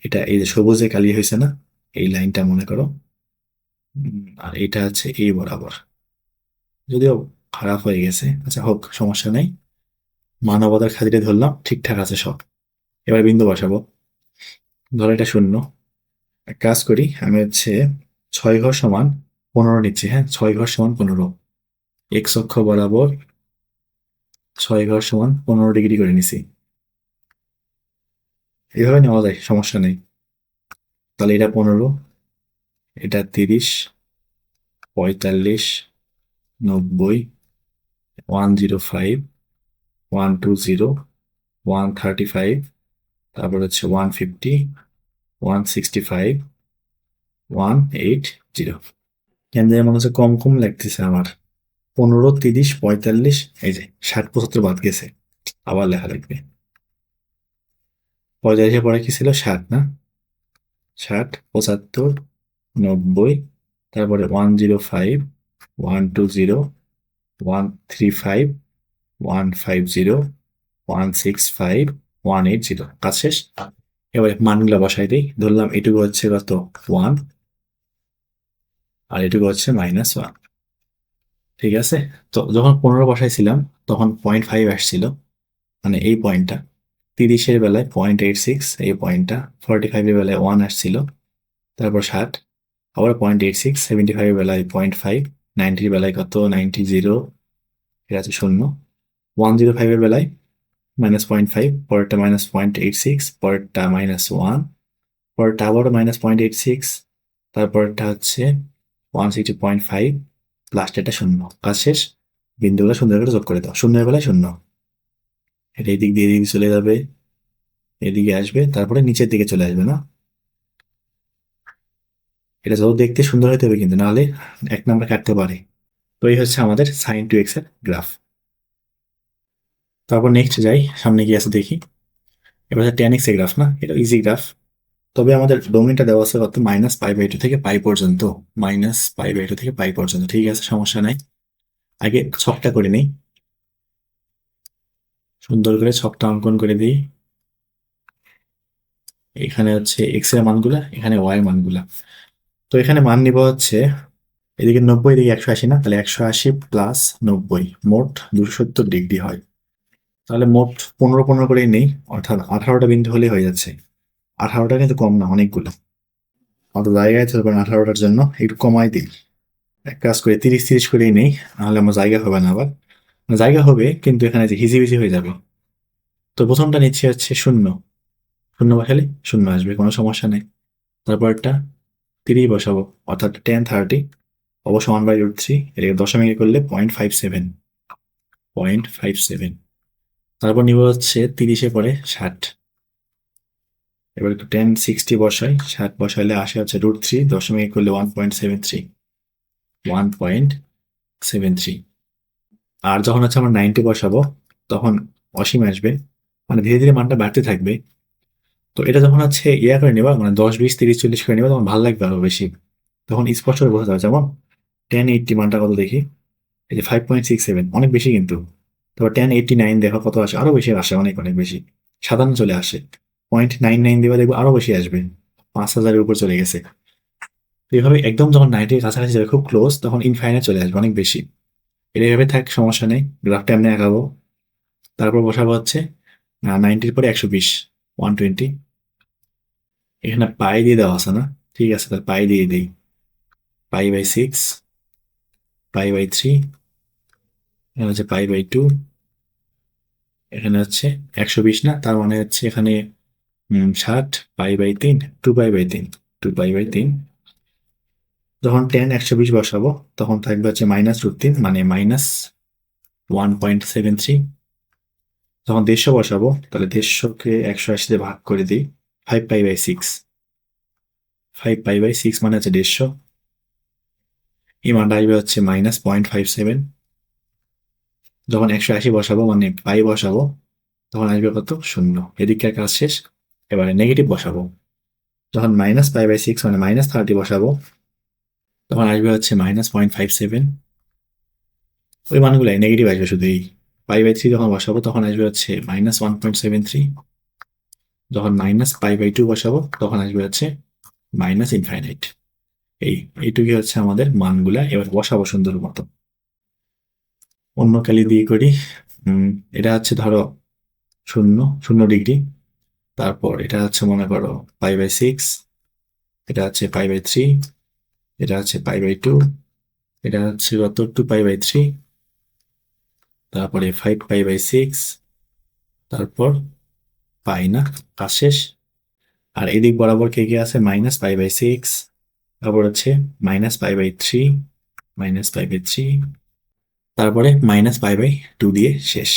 এটা এই যে সবুজে কালি হয়েছে না, এই লাইনটা মনে করো, আর এটা হচ্ছে এই বরাবর, যদিও খারাপ হয়ে গেছে, আচ্ছা হোক সমস্যা নেই, মানবতার খাতিরে ধরলাম, ঠিকঠাক আছে সব। এবার বিন্দু বসাবো, ধরো এটা 0। এক কাজ করি, আমি হচ্ছে 6 ঘর সমান 15 নিচ্ছি, হ্যাঁ 6 ঘর সমান 15, এক্স অক্ষ বরাবর 6 ঘর সমান 15 ডিগ্রি করে নিছি। এভাবে নেওয়া যায়, সমস্যা নেই। তাহলে এটা 15, এটা 30, 45, 90, 105, 120, 135, তারপর হচ্ছে 150, 165, 180। কেন জানি মনে হচ্ছে কম কম লাগতেছে আমার। 15, 30, 45, এই যে 60, 75 বাদ গেছে, আবার লেখা লাগবে। 45-এর পরে কি ছিল? 60 না? 60, 75, 90, তারপরে 105, 120, 135, 150, 165, 180। কাজ শেষ। এবারে মানগুলা বসাই দিই। ধরলাম এটুকু হচ্ছে কত? 1, আর এটুকু হচ্ছে -1। ঠিক আছে? তো যখন 15 বসাইছিলাম তখন 0.5 আসছিল, মানে এই পয়েন্টটা। 30-এর বেলায় 0.86, এই পয়েন্টটা। 45-এর বেলায় 1 আসছিল, তারপর 60, আবার 0.86, 75-এর বেলায় 0.5, 90-এর বেলায় কত? 90, এটা আছে 0, 105-এর বেলায় -0.5, পরেরটা -0.86, পরেরটা -1, পরেরটা আবার -0.86, তারপরটা হচ্ছে 160.5, লাস্ট এটা 0। কাজ শেষ। বিন্দুগুলো সুন্দর করে যোগ করে দাও। 0-এর বেলায় 0, এটা এই দিক দিয়ে এদিকে চলে যাবে, এদিকে আসবে, তারপরে নিচের দিকে চলে আসবে না? এটা যত দেখতে সুন্দর হতে হবে কিন্তু, নাহলে 1 নাম্বার কাটতে পারে। তো এই হচ্ছে আমাদের sin 2x এর গ্রাফ। তারপর নেক্সট যাই, সামনে কি আছে দেখি। এবার হচ্ছে tan x এর গ্রাফ না, এটা ইজি গ্রাফ। তবে আমাদের ডোমেনটা দেওয়া আছে কত? -π/2 থেকে পাই পর্যন্ত। -π/2 থেকে পাই পর্যন্ত, ঠিক আছে, সমস্যা নাই। আগে ছকটা করে নেই, সুন্দর করে ছকটা অঙ্কন করে দিই। এখানে হচ্ছে এক্স এর মানগুলা, এখানে ওয়াই এর মানগুলা। তো এখানে মান নিব হচ্ছে, এদিকে 90, এদিকে 180 না? তাহলে 180 প্লাস 90, মোট 270 ডিগ্রি হয়। তাহলে মোট 15 15 করেই নেই, অর্থাৎ 18টা বিন্দু হলেই হয়ে যাচ্ছে। 18টা কিন্তু কম না, অনেকগুলো। অত জায়গায় চলবে না 18টার জন্য, একটু কমাই দিই। এক কাজ করে 30 30 করেই নেই, নাহলে আমার জায়গা হবে না আবার। জায়গা হবে কিন্তু এখানে যে হিজিবিজি হয়ে যাবে। তো প্রথমটা নিচ্ছে হচ্ছে 0, 0 বসালে 0 আসবে, কোনো সমস্যা নেই। তারপরটা 3 বসাবো, অর্থাৎ tan 30, অবশ্য 1/√3, এটাকে দশমিকে করলে 0.57, 0.57। তারপর নিব হচ্ছে 30-এ পরে 60। এবার একটু tan 60 বসাই, 60 বসাইলে আসে হচ্ছে √3, দশমিকে করলে 1.73, 1.73। আর যখন হচ্ছে আমরা 90 বসাবো তখন অসীম আসবে, মানে ধীরে ধীরে মানটা বাড়তে থাকবে। তো এটা যখন হচ্ছে ইয়া করে নেবা, মানে 10, 20, 30, 40 করে নেবা, তখন ভালো লাগবে আরো বেশি। তখন স্পষ্ট করে বোঝা যাবে। যেমন 1080 মানটা কত দেখি, এই যে 5.67, অনেক বেশি কিন্তু। তারপর 1089 দেখো কত আসে, আরো বেশি আসে, অনেক অনেক বেশি, সাধারণ চলে আসে। 0.99 দেবা, দেখবো আরো বেশি আসবে, 5000-এর উপর চলে গেছে। তো এইভাবে একদম যখন 90-এর কাছাকাছি যাবে, খুব ক্লোজ, তখন ইনফাইনাইট চলে আসবে, অনেক বেশি। এটা এভাবে থাক, সমস্যা নেই। গ্রাফটা এমনি আঁকাবো। তারপর বসাবো হচ্ছে 90-এর পরে 120, 120। এখানে পাই দিয়ে দেওয়া আছে না? ঠিক আছে, তাহলে পাই দিয়ে দিই। π/6, π/3, এখানে হচ্ছে π/2, এখানে হচ্ছে 120 না? তার মানে হচ্ছে এখানে 60, π/3, 2π/3, 2π/3। যখন tan 120 বসাবো তখন থাকবে হচ্ছে -√3, মানে -1.73। যখন 150 বসাবো তাহলে 150-কে 180 দিয়ে ভাগ করে দিই, 5π/6, 5π/6 মানে হচ্ছে 150। এই মানটা আসবে হচ্ছে -0.57। যখন 180 বসাবো, মানে পাই বসাবো, তখন আসবে কত? 0। এদিককার কাজ শেষ। এবারে নেগেটিভ বসাবো। যখন -π/6 মানে -30 বসাবো, তখন আসবে হচ্ছে -0.57। ওই মানগুলাই নেগেটিভ আসবে শুধু। এই π/3 যখন বসাবো তখন আসবে হচ্ছে -1.73। যখন -π/2 বসাবো তখন আসবে হচ্ছে -ইনফাইনাইট। এইটুকুই হচ্ছে আমাদের মানগুলা। এবার বসাবো সুন্দর মতো। অন্য কালি দিয়ে করি। এটা হচ্ছে ধরো 0 ডিগ্রি। তারপর এটা হচ্ছে মনে করো π/6, এটা হচ্ছে π/3, এটা হচ্ছে π/2, এটা হচ্ছে কত? 2π/3, তারপরে 5π/6, তারপর পাই না? কাজ শেষ। আর এদিক বরাবর কে কে আছে? -π/6, তারপর হচ্ছে -π/3, -π/3, তারপরে মাইনাস পাই বাই টু দিয়ে শেষ।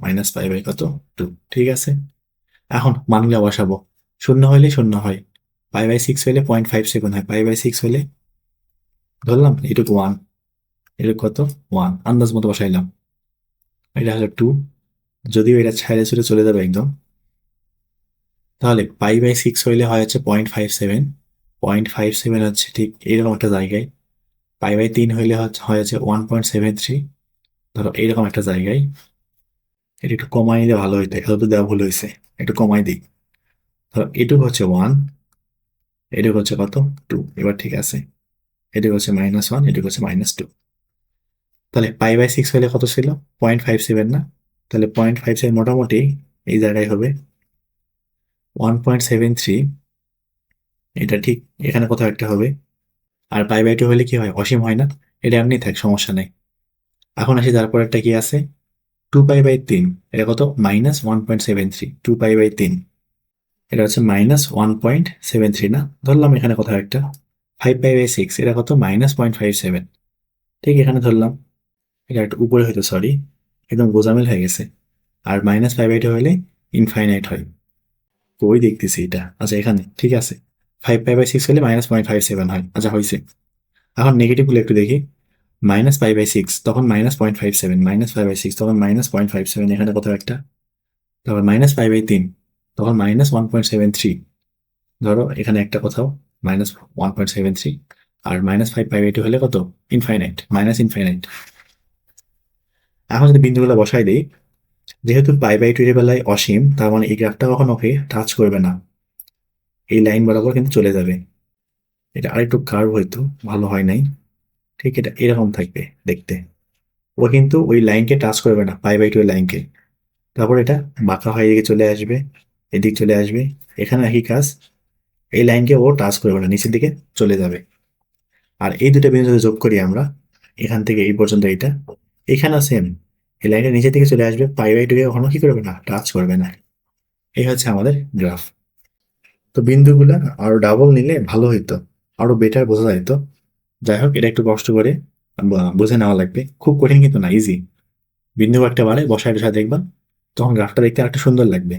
মাইনাস পাই বাই কত, টু। ঠিক আছে, এখন মানগুলো বসাবো। শূন্য হলে শূন্য হয়, পাই বাই সিক্স হলে 0.57 হয়, পাই বাই সিক্স হলে ধরলাম এটুকু ওয়ান, এটুকু কত, ওয়ান, আন্দাজ মতো বসাইলাম। এটা হলো টু, যদিও এটা ছাইড়ে ছুড়ে চলে যাবে একদম। তাহলে পাই বাই সিক্স হইলে হয় হচ্ছে 0.57, 0.57 হচ্ছে ঠিক এইরকম একটা জায়গায়। পাই বাই তিন হইলে হয় হচ্ছে 1.73, ধরো এইরকম একটা জায়গায়। এটা একটু কমাই দিলে ভালো হইতো, এত তো দেওয়া ভুল হয়েছে, একটু কমাই দিই। ধরো এটুকু হচ্ছে ওয়ান, এটুকু হচ্ছে কত, টু। এবার ঠিক আছে, এটুকু হচ্ছে মাইনাস ওয়ান, এটুকু হচ্ছে মাইনাস টু। তাহলে পাই বাই সিক্স হলে কত ছিল, 0.57 না? তাহলে 0.57 মোটামুটি এই জায়গায় হবে 1.73, এটা ঠিক এখানে কোথাও একটা হবে। আর পাই বাই টু হলে কি হয়, অসীম হয় না? এটা এমনি থাক, সমস্যা নেই। এখন আসি তারপর একটা কি আছে, টু পাই বাই তিন, এটা কত, -1.73, টু পাই বাই তিন, এটা হচ্ছে -1.73 না? ধরলাম এখানে কোথাও একটা। ফাইভ পাই বাই সিক্স, এটা কত, -0.57, ঠিক এখানে ধরলাম। এটা একটু উপরে হইতো, সরি, একদম গোজামিল হয়ে গেছে। আর মাইনাস ফাইভ বাই টু হলে ইনফাইনাইট হয়। কই দেখতেছি এটা, আচ্ছা এখানে ঠিক আছে। ফাইভ পাই বাই সিক্স হলে -0.57 হয়, আচ্ছা হয়েছে। এখন নেগেটিভ গুলো একটু দেখি। মাইনাস পাই বাই সিক্স তখন -0.57, মাইনাস ফাইভ বাই সিক্স তখন -0.57, এখানে কোথাও একটা। তারপর মাইনাস ফাইভ বাই তিন তখন -1.73, ধরো এখানে একটা কোথাও -1.73। আর minus five pi by two হলে কত, ইনফাইনাইট, মাইনাস ইনফাইনাইট। এখন যদি বিন্দুগুলো বসাই দিই, যেহেতু পাই বাই টু এর বেলায় অসীম, তার মানে এই গ্রাফটা কখন ওকে টাচ করবে না, এই লাইন বরাবর কিন্তু চলে যাবে। এটা আরেকটু কার্ভ হয়তো ভালো হয় নাই, ঠিক এটা এরকম থাকবে দেখতে। ও কিন্তু ওই লাইনকে টাচ করবে না, পাই বাই টু এর লাইনকে। তারপর এটা বাঁকা হয়ে এদিকে চলে আসবে, এদিক চলে আসবে। এখানে একই কাজ, এই লাইনকে ও টাচ করবে না, নিচের দিকে চলে যাবে। আর এই দুটো বিন্দু যদি যোগ করি আমরা, এখান থেকে এই পর্যন্ত এইটা, এখানেও সেম, এই লাইনটা নিচের দিকে চলে আসবে, পাই বাই টু কে কখনো কি করবে না, টাচ করবে না। এই হচ্ছে আমাদের গ্রাফ। তো বিন্দুগুলা আরো ডাবল নিলে ভালো হইতো, আরো বেটার বোঝা যাইতো। যাই হোক, এটা একটু কষ্ট করে বুঝে নেওয়া লাগবে, খুব কঠিন কিন্তু না, ইজি। বিন্দু একটা বাড়ে বসায় বসায় দেখবা, তখন গ্রাফটা দেখতে একটা সুন্দর লাগবে।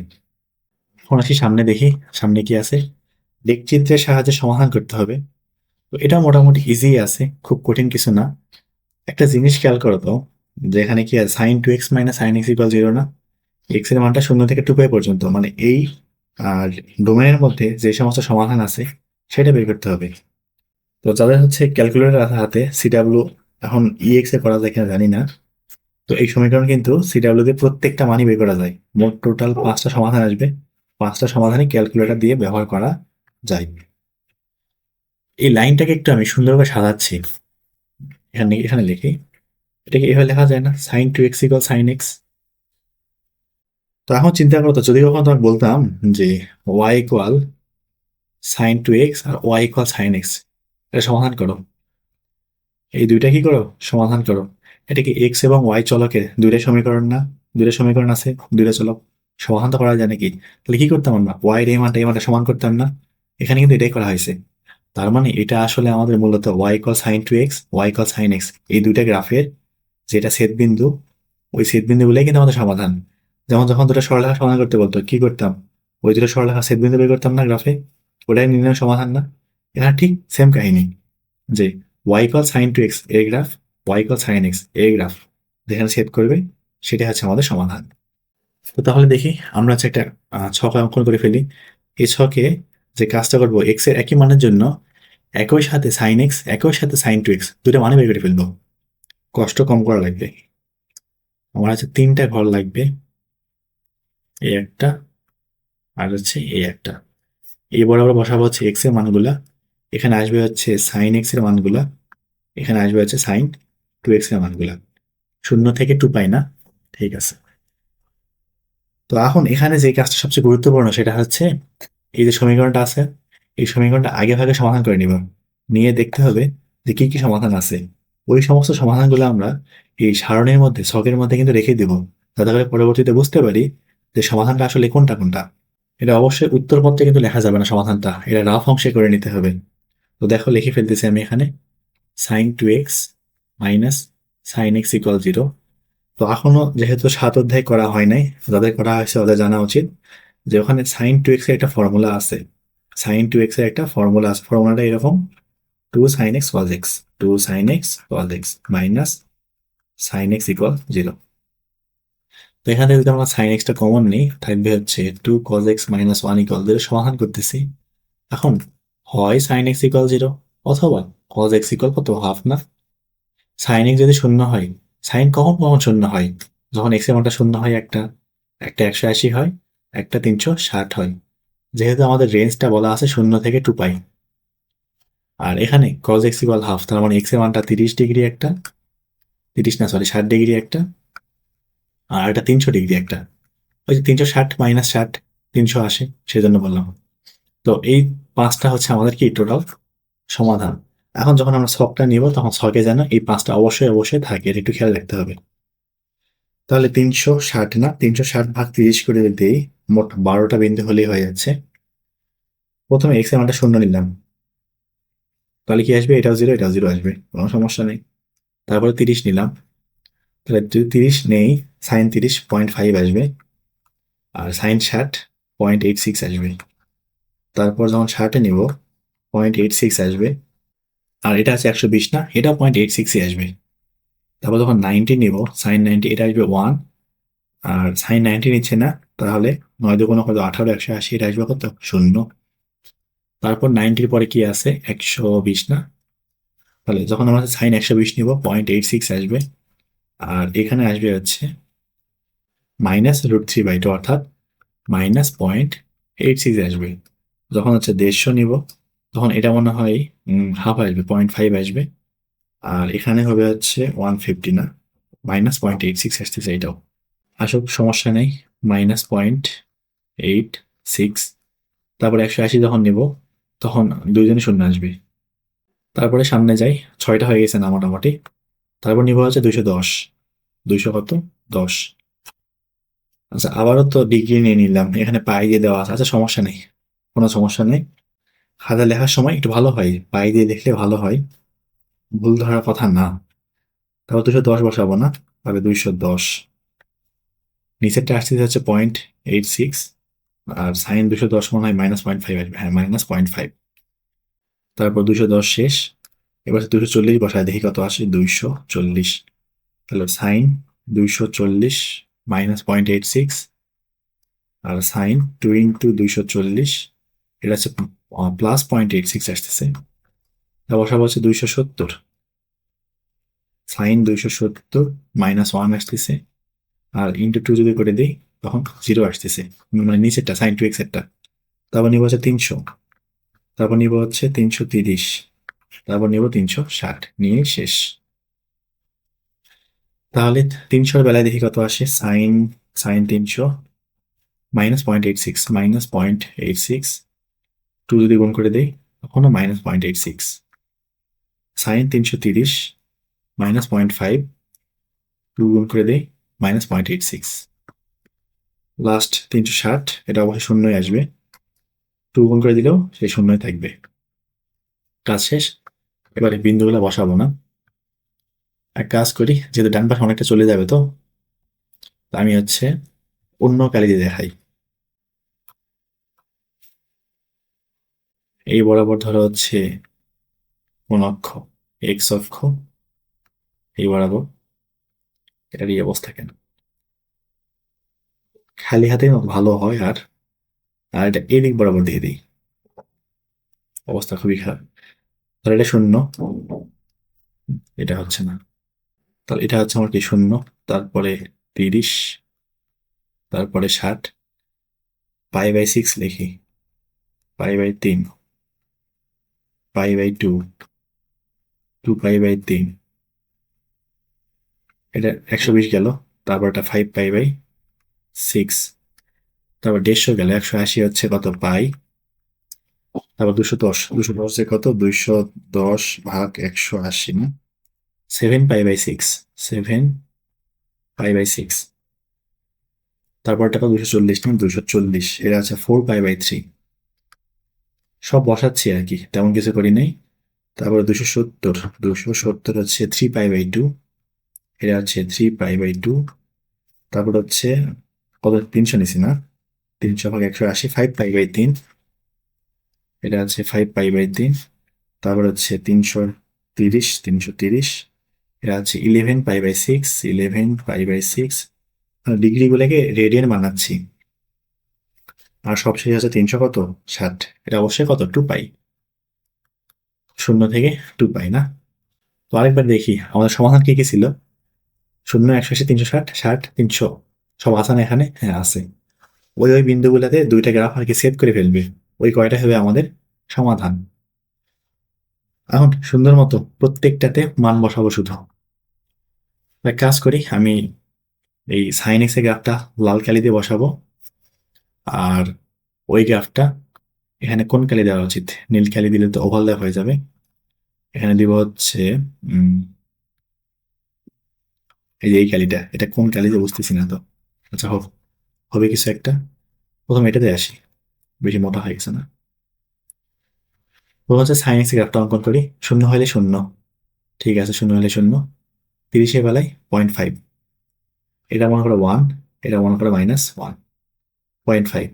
এখন আসি সামনে, দেখি সামনে কি আছে। দিকচিত্রের সাহায্যে সমাধান করতে হবে। তো এটা মোটামুটি ইজি আছে, খুব কঠিন কিছু না। একটা জিনিস খেয়াল করো তো, যে এখানে কি আছে, sine two x minus sine x equal zero না? এক্স এর মানটা শূন্য থেকে টু পাই পর্যন্ত, মানে এই আর ডোমেনের মধ্যে যে সমস্ত সমাধান আছে সেটা বের করতে হবে। তো যাদের হচ্ছে ক্যালকুলেটর আছে হাতে, সিডাব্লিউ, এখন ইএক্স এ করা যায় কিনা জানি না। তো এই সমীকরণ কিন্তু সিডাব্লিউ দিয়ে প্রত্যেকটা মানই বের করা যায়। মোট টোটাল পাঁচটা সমাধান আসবে, পাঁচটা সমাধানই ক্যালকুলেটর দিয়ে ব্যবহার করা যায়। এই লাইনটাকে একটু আমি সুন্দরভাবে সাজাচ্ছি, এখানে এখানে লিখি। এটাকে এভাবে লেখা যায় না, sine two x equal sine x? তো এখন চিন্তা করো তো, যদি কখন তোমাকে বলতাম যে y equal sine two x আর ওয়াই ইকুয়াল সাইন এক্স, এটা সমাধান করো, এই দুইটা কি করো, সমাধান করো। এটা কি এক্স এবং ওয়াই চলকের দুইটা সমীকরণ না? দুইটা সমীকরণ আছে, দুইটা চলক, সমাধান তো করা যায় নাকি? তাহলে কি করতাম আমরা, ওয়াই এর এই মানটা সমান করতাম না? এখানে কিন্তু এটাই করা হয়েছে। তার মানে এটা আসলে আমাদের মূলত y equal sine two x, y equal sine x, এই দুইটা গ্রাফের যেটা ছেদ বিন্দু, ওই ছেদ বিন্দুগুলোই কিন্তু আমাদের সমাধান। যেমন যখন দুটো সরলরেখা সমাধান করতে বলতো, কি করতাম, ওই দুটো সরলরেখা ছেদ বিন্দু বের করতাম না গ্রাফে, ওটাই নির্ণয় সমাধান না? এখানে ঠিক সেম কাহিনী, যে y equal sine two x এর গ্রাফ, ওয়াই ইকুয়াল সাইন এক্স এর গ্রাফ যেখানে ছেদ করবে, সেটা হচ্ছে আমাদের সমাধান। তো তাহলে দেখি, আমরা হচ্ছে একটা ছক অঙ্কন করে ফেলি। এই ছকে যে কাজটা করবো, এক্স এর একই মানের জন্য একই সাথে সাইন এক্স, একই সাথে সাইন টু এক্স, দুটো মানে বের করে ফেলবো, কষ্ট কম করা লাগবে। আমার হচ্ছে তিনটা ঘর লাগবে, এই একটা, আর হচ্ছে এই একটা। এই বরাবর বসাবো হচ্ছে এক্স এর মানগুলা, এখানে আসবে হচ্ছে সাইন এক্স এর মানগুলা, এখানে আসবে হচ্ছে সাইন টু এক্স এর মানগুলা। শূন্য থেকে টু পাই না? ঠিক আছে। তো এখন এখানে যে কাজটা সবচেয়ে গুরুত্বপূর্ণ সেটা হচ্ছে, এই যে সমীকরণটা আছে, এই সমীকরণটা আগে ভাগে সমাধান করে নিব, নিয়ে দেখতে হবে যে কি কি সমাধান আছে। ওই সমস্ত সমাধানগুলো আমরা এই সারণীর মধ্যে, ছকের মধ্যে কিন্তু রেখে দেব, যাতে করে পরবর্তীতে বুঝতে পারি যে সমাধানটা আসলে কোনটা কোনটা। এটা অবশ্যই উত্তরপত্রে কিন্তু লেখা যাবে না সমাধানটা, এটা রাফ অংশে করে নিতে হবে। তো দেখো লিখে ফেলতেছি আমি এখানে, sine two x minus sine x equal 0। তো এখনো যেহেতু 7 অধ্যায় করা হয় নাই, যাদের করা হয়েছে ওদের জানা উচিত যে ওখানে সাইন টু এক্স এর একটা ফর্মুলা আছে। সাইন টু এক্স এর একটা ফর্মুলা আছে, ফর্মুলাটা এরকম: 2 sin x cos x, 2 sin x cos x minus sin x equal 0। তো এখানে যদি আমরা সাইন এক্সটা কমন নিই, থাকবে হচ্ছে 2 cos x মাইনাস 1 ইকুয়াল 0। সমাধান করতেছি। এখন হয় সাইন এক্স ইকুয়াল 0 অথবা cos x ইকুয়াল কত, হাফ না? সাইন এক্স যদি শূন্য হয়, সাইন কখন কখন শূন্য হয়? যখন এক্স এর মানটা শূন্য হয়, একটা একটা 180 হয়, একটা 360 হয়। যেহেতু আমাদের রেঞ্জটা বলা আছে 0 থেকে 2 পাই, আর এখানে cos x ইকুয়াল হাফ, তার মানে এক্স এর মানটা 30 ডিগ্রি একটা, 30 না সরি 60 ডিগ্রি একটা, আর এটা 300 ডিগ্রি একটা। ওই যে 360 মাইনাস 60, 380, সেজন্য বললাম। তো এই পাঁচটা হচ্ছে আমাদের কি টোটাল সমাধান। এখন যখন আমরা ছকটা নিব, তখন ছকে যেন এই পাঁচটা অবশ্যই অবশ্যই থাকে, এটা একটু খেয়াল রাখতে হবে। তাহলে 360 না, 360 ভাগ 30 করে দিই, মোট 12টা বিন্দু হলেই হয়ে যাচ্ছে। প্রথমে এক্স এর মানটা শূন্য নিলাম, তাহলে কি আসবে? এটাও 0, এটাও 0 আসবে, কোনো সমস্যা নেই। তারপরে 30 নিলাম, তাহলে যদি 30 নেই, সাইন 30.5 আসবে, আর সাইন 60.86 আসবে। তারপর যখন 60-এ নিব, 0.86 আসবে, আর এটা আছে 120 না, এটা 0.86ই আসবে। তারপর যখন 90 নিব, সাইন 90, এটা আসবে 1, আর সাইন 90 নিচ্ছে না, তাহলে 9 দুগুণ কত, 18, 180, এটা আসবে কত, 0। তারপর 90-র পরে কি আছে, 120 না, তাহলে যখন আমরা সাইন 120 নিব, 0.86 আসবে, আর এখানে আসবে হচ্ছে -√3/2, অর্থাৎ -0.86 আসবে। যখন হচ্ছে 150 নিব, তখন এটা মনে হয় হাফ আসবে, 0.5 আসবে, আর এখানে হবে হচ্ছে 150 না, -0.86 আসতেছে এটাও। আসুক, সমস্যা নেই, -0.86। তারপরে 180 যখন নিব, তখন দুইজনই শূন্য আসবে। তারপরে সামনে যাই, 6টা হয়ে গেছে না মোটামুটি। তারপর নিব হচ্ছে 210, 200 কত, 10। আচ্ছা, আবারও তো ডিগ্রি নিয়ে নিলাম, এখানে পাই দিয়ে দেওয়া আছে। আচ্ছা, সমস্যা নেই, কোনো সমস্যা নেই। খাতা লেখার সময় একটু ভালো হয়, পাই দিয়ে লিখলে ভালো হয়, ভুল ধরার কথা না। তারপর 210 বসাবো না, তাহলে 210। নিচেরটা আসতে হচ্ছে 0.86, আর সাইন 210 মনে হয় -0.5 আসবে, হ্যাঁ -0.5। তারপর 210 শেষ, এবার 240 বসায় দেখি কত আসে, 240। তাহলে সাইন 240 -0.86, আর সাইন 2 ইন্টু 240, এটা হচ্ছে +0.86 আসতেছে। তা বসাবো হচ্ছে 270, সাইন 270 -1 আসতেছে, আর ইন্টু 2 যদি করে দিই, তখন 0 আসতেছে, মানে নিচেরটা সাইন 2x এরটা। তারপর নিব হচ্ছে 300, তারপর নিব হচ্ছে 330, তারপর নিব 360, নিয়ে শেষ। তাহলে 300-এর বেলায় দেখি কত আসে, সাইন সাইন 300 -0.86, -0.86, 2 যদি গুণ করে দেই, তখনও -0.86। সাইন 330 -0.5, 2 গুণ করে দেই, -0.86। লাস্ট 360, এটা অবশ্যই শূন্যই আসবে, 2 গুণ করে দিলেও সেই শূন্যই থাকবে। কাজ শেষ। এবারে বিন্দুগুলো বসাবো না, এক কাজ করি, যেহেতু ডান পাশে অনেকটা চলে যাবে, তো আমি হচ্ছে অন্য কালি দিয়ে দেখাই। এই বরাবর ধরো হচ্ছে কোন অক্ষ, এক্স অক্ষ, এই বরাবর, এটার এই অবস্থা কেন? খালি হাতে ভালো হয়, আর আর এটা এদিক বরাবর দিয়ে দিই, অবস্থা খুবই খারাপ। তাহলে এটা শূন্য, এটা হচ্ছে না, তাহলে এটা হচ্ছে আমার কি শূন্য, তারপরে 30, তারপরে 60, π/6 লিখি, π/3, π/2, 2π/3, এটা 120 গেল, তারপর এটা 5π/6, তারপর 150 গেল, 180 হচ্ছে কত, পাই। তারপর 210, 210 কত, 210 ভাগ 180 না, 7π/6, 7π/6। তারপর টাকা 240 না, 240, এটা আছে 4π/3। সব বসাচ্ছি আর কি, তেমন কিছু করি নাই। তারপরে 270, 270 হচ্ছে 3π/2, এটা হচ্ছে 3π/2, তারপর হচ্ছে কত 300 নিছি না, 300/180, 5π/3, এটা হচ্ছে 5π/3, তারপর হচ্ছে 330, এটা হচ্ছে 11π/6, 11π/6, ডিগ্রি গুলোকে রেডিয়ান বানাচ্ছি। আর সবশেষে আছে 360, এটা অবশ্যই কত 2π, 0 থেকে 2π না। তো আরেকবার দেখি আমাদের সমাধান কি কি ছিল। 0, 180, 360, 60, 300 সব আছে না এখানে? হ্যাঁ আছে। ওই বিন্দুগুলোতে দুইটা গ্রাফ আর কি সেট করে ফেলবে, ওই কয়টা হবে আমাদের সমাধান। এখন সুন্দর মতো প্রত্যেকটাতে মান বসাবো শুধু। এক কাজ করি, আমি এই সাইন এক্স এর গ্রাফটা লাল কালি দিয়ে বসাবো, আর ওই গ্রাফটা এখানে কোন কালি দেওয়া উচিত, নীল কালি দিলে তো ওভারল্যাপ হয়ে যাবে। এখানে দিব হচ্ছে এই যে এই কালিটা, এটা কোন কালি যে বুঝতেছি না তো। আচ্ছা হোক, হবে কিছু একটা। প্রথম এটাতে আসি, বেশি মোটা হয়ে গেছে না। প্রথম হচ্ছে সাইন এক্স গ্রাফটা অঙ্কন করি। 0 হলে 0, ঠিক আছে, 0 হলে 0, 30-এর বেলায় 0.5, এটা মনে করো 1, এটা মনে করো -1, 0.5,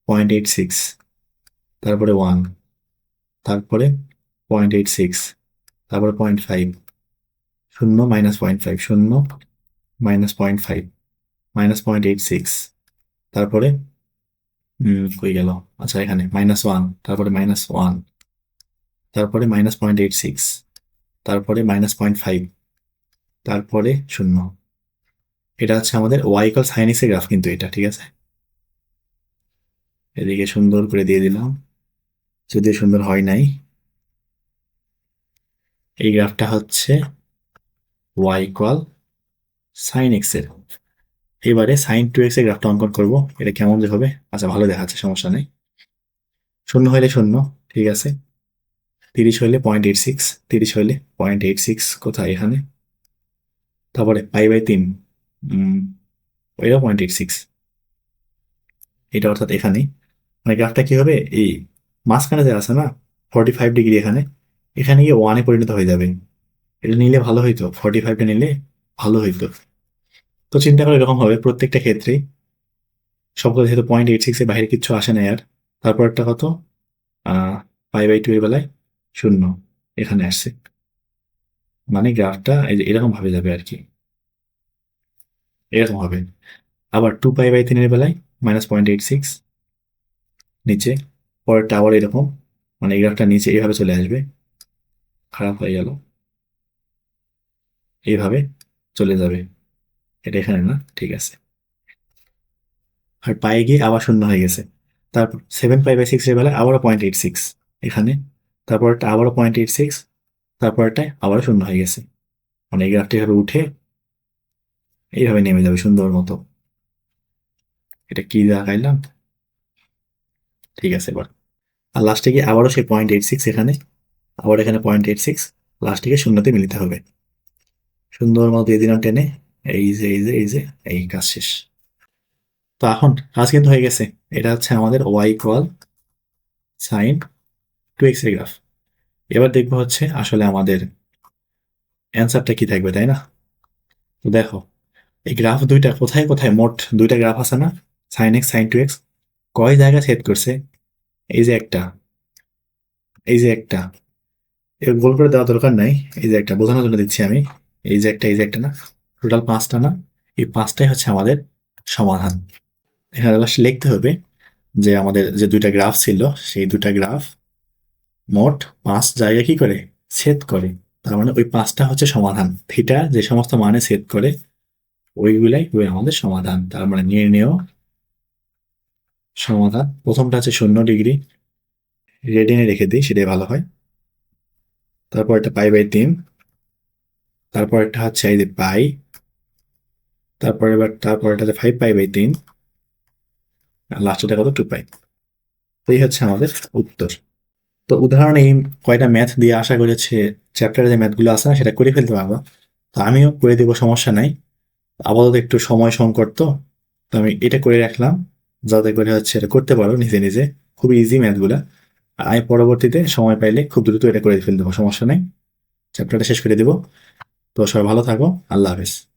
0.86, তারপরে 1, তারপরে 0.86, তারপরে 0.5, 0 -0.5, 0 -0.5, -0.86, তারপরে কই গেল, আচ্ছা এখানে -1, তারপরে -1, তারপরে -0.86, তারপরে -0.5, তারপরে 0। এটা হচ্ছে আমাদের y = sin x এর গ্রাফ, কিন্তু এটা ঠিক আছে। এদিকে সুন্দর করে দিয়ে দিলাম, যদিও সুন্দর হয় নাই। এই গ্রাফটা হচ্ছে y = sin x এর। এবারে sin 2x এর গ্রাফটা অঙ্কন করব, এটা কেমন যে হবে। আচ্ছা ভালো দেখাচ্ছে, সমস্যা নেই। 0 হলে 0, ঠিক আছে, 30 হলে 0.86, 30 হলে 0.86 কোথায় এখানে, তারপরে π/3, এটা 0.86, এটা অর্থাৎ এখানে। মানে গ্রাফটা কি হবে, এই মাঝখানে যে আছে না 45 ডিগ্রি, এখানে এখানে গিয়ে 1-এ পরিণত হয়ে যাবে। এটা নিলে ভালো হইতো, 45টা নিলে ভালো হইতো। তো চিন্তা করে এরকম হবে প্রত্যেকটা ক্ষেত্রেই, সবগুলো যেহেতু 0.86 এর বাইরে কিচ্ছু আসে না আর। তারপর একটা কত, π/2 এর বেলায় 0 এখানে আসছে, মানে গ্রাফটা এই যে এরকম ভাবে যাবে আর কি, এরকম হবে। আবার 2π/3 এর বেলায় -0.86 নিচে, পরেরটা আবার এরকম, মানে এই গ্রাফটা নিচে এইভাবে চলে আসবে, খারাপ হয়ে গেল, এইভাবে চলে যাবে। এটা এখানে না, ঠিক আছে। আর পায়ে গিয়ে আবার 0 হয়ে গেছে। তারপর 7π/6 এর বেলায় আবারও 0.86 এখানে, তারপরটা আবারও 0.86, তারপরটায় আবারও 0 হয়ে গেছে। মানে এই গ্রাফটা এভাবে উঠে এইভাবে নেমে যাবে সুন্দর মতো। এটা কি দেখাইলাম, ঠিক আছে এবার। আর লাস্টে গিয়ে আবারও সেই 0.86 এখানে, আবার এখানে 0.86, লাস্টে গিয়ে 0-তে মিলিতে হবে। সুন্দর মতো দিয়ে দিলাম টেনে, এই যে এই যে এই যে এই কাজ শেষ। তো এখন কাজ কিন্তু হয়ে গেছে। এটা হচ্ছে আমাদের y = sin 2x এর গ্রাফ। এবার দেখবো হচ্ছে আসলে আমাদের অ্যান্সারটা কি থাকবে, তাই না? তো দেখো, এই গ্রাফ দুইটা কোথায় কোথায়, মোট দুইটা গ্রাফ আছে না, sin x sin 2x, কয় জায়গা ছেদ করছে, এই যে একটা, এই যে একটা, এর গোল করে দেওয়া দরকার নাই, এই যে একটা বোঝানোর জন্য দিচ্ছি আমি, এই যে একটা, এই যে একটা না, টোটাল 5টা না, এই 5টাই হচ্ছে আমাদের সমাধান। এখানে লাস্টে লিখতে হবে যে আমাদের যে দুইটা গ্রাফ ছিল, সেই দুইটা গ্রাফ মোট 5 জায়গা কি করে ছেদ করে, তার মানে ওই 5টা হচ্ছে সমাধান। থিটা যে সমস্ত মানে ছেদ করে ওইগুলাই ওই আমাদের সমাধান। তার মানে নির্ণেয় সমাধান। প্রথমটা হচ্ছে 0 ডিগ্রি, রেডিয়ানে রেখে দিই, সেটাই ভালো হয়। তারপর একটা π/3, তারপর একটা হচ্ছে এই যে পাই, তারপর এটা হচ্ছে 5π/3, আর লাস্টটা কত 2π। তো এই হচ্ছে আমাদের উত্তর। তো উদাহরণে এই কয়টা ম্যাথ দিয়ে আশা করেছে চ্যাপ্টারে যে ম্যাথগুলো আছে না সেটা করে ফেলতে পারবো। তো আমিও করে দেবো, সমস্যা নাই। আপাতত একটু সময় সংকট, তো তো আমি এটা করে রাখলাম যাতে করে হচ্ছে এটা করতে পারো নিজে নিজে, খুব ইজি ম্যাথগুলা। আর আমি পরবর্তীতে সময় পাইলে খুব দ্রুত এটা করে ফেলতে দেবো, সমস্যা নেই, চ্যাপ্টারটা শেষ করে দেবো। তো সবাই ভালো থাকো, আল্লাহ হাফেজ।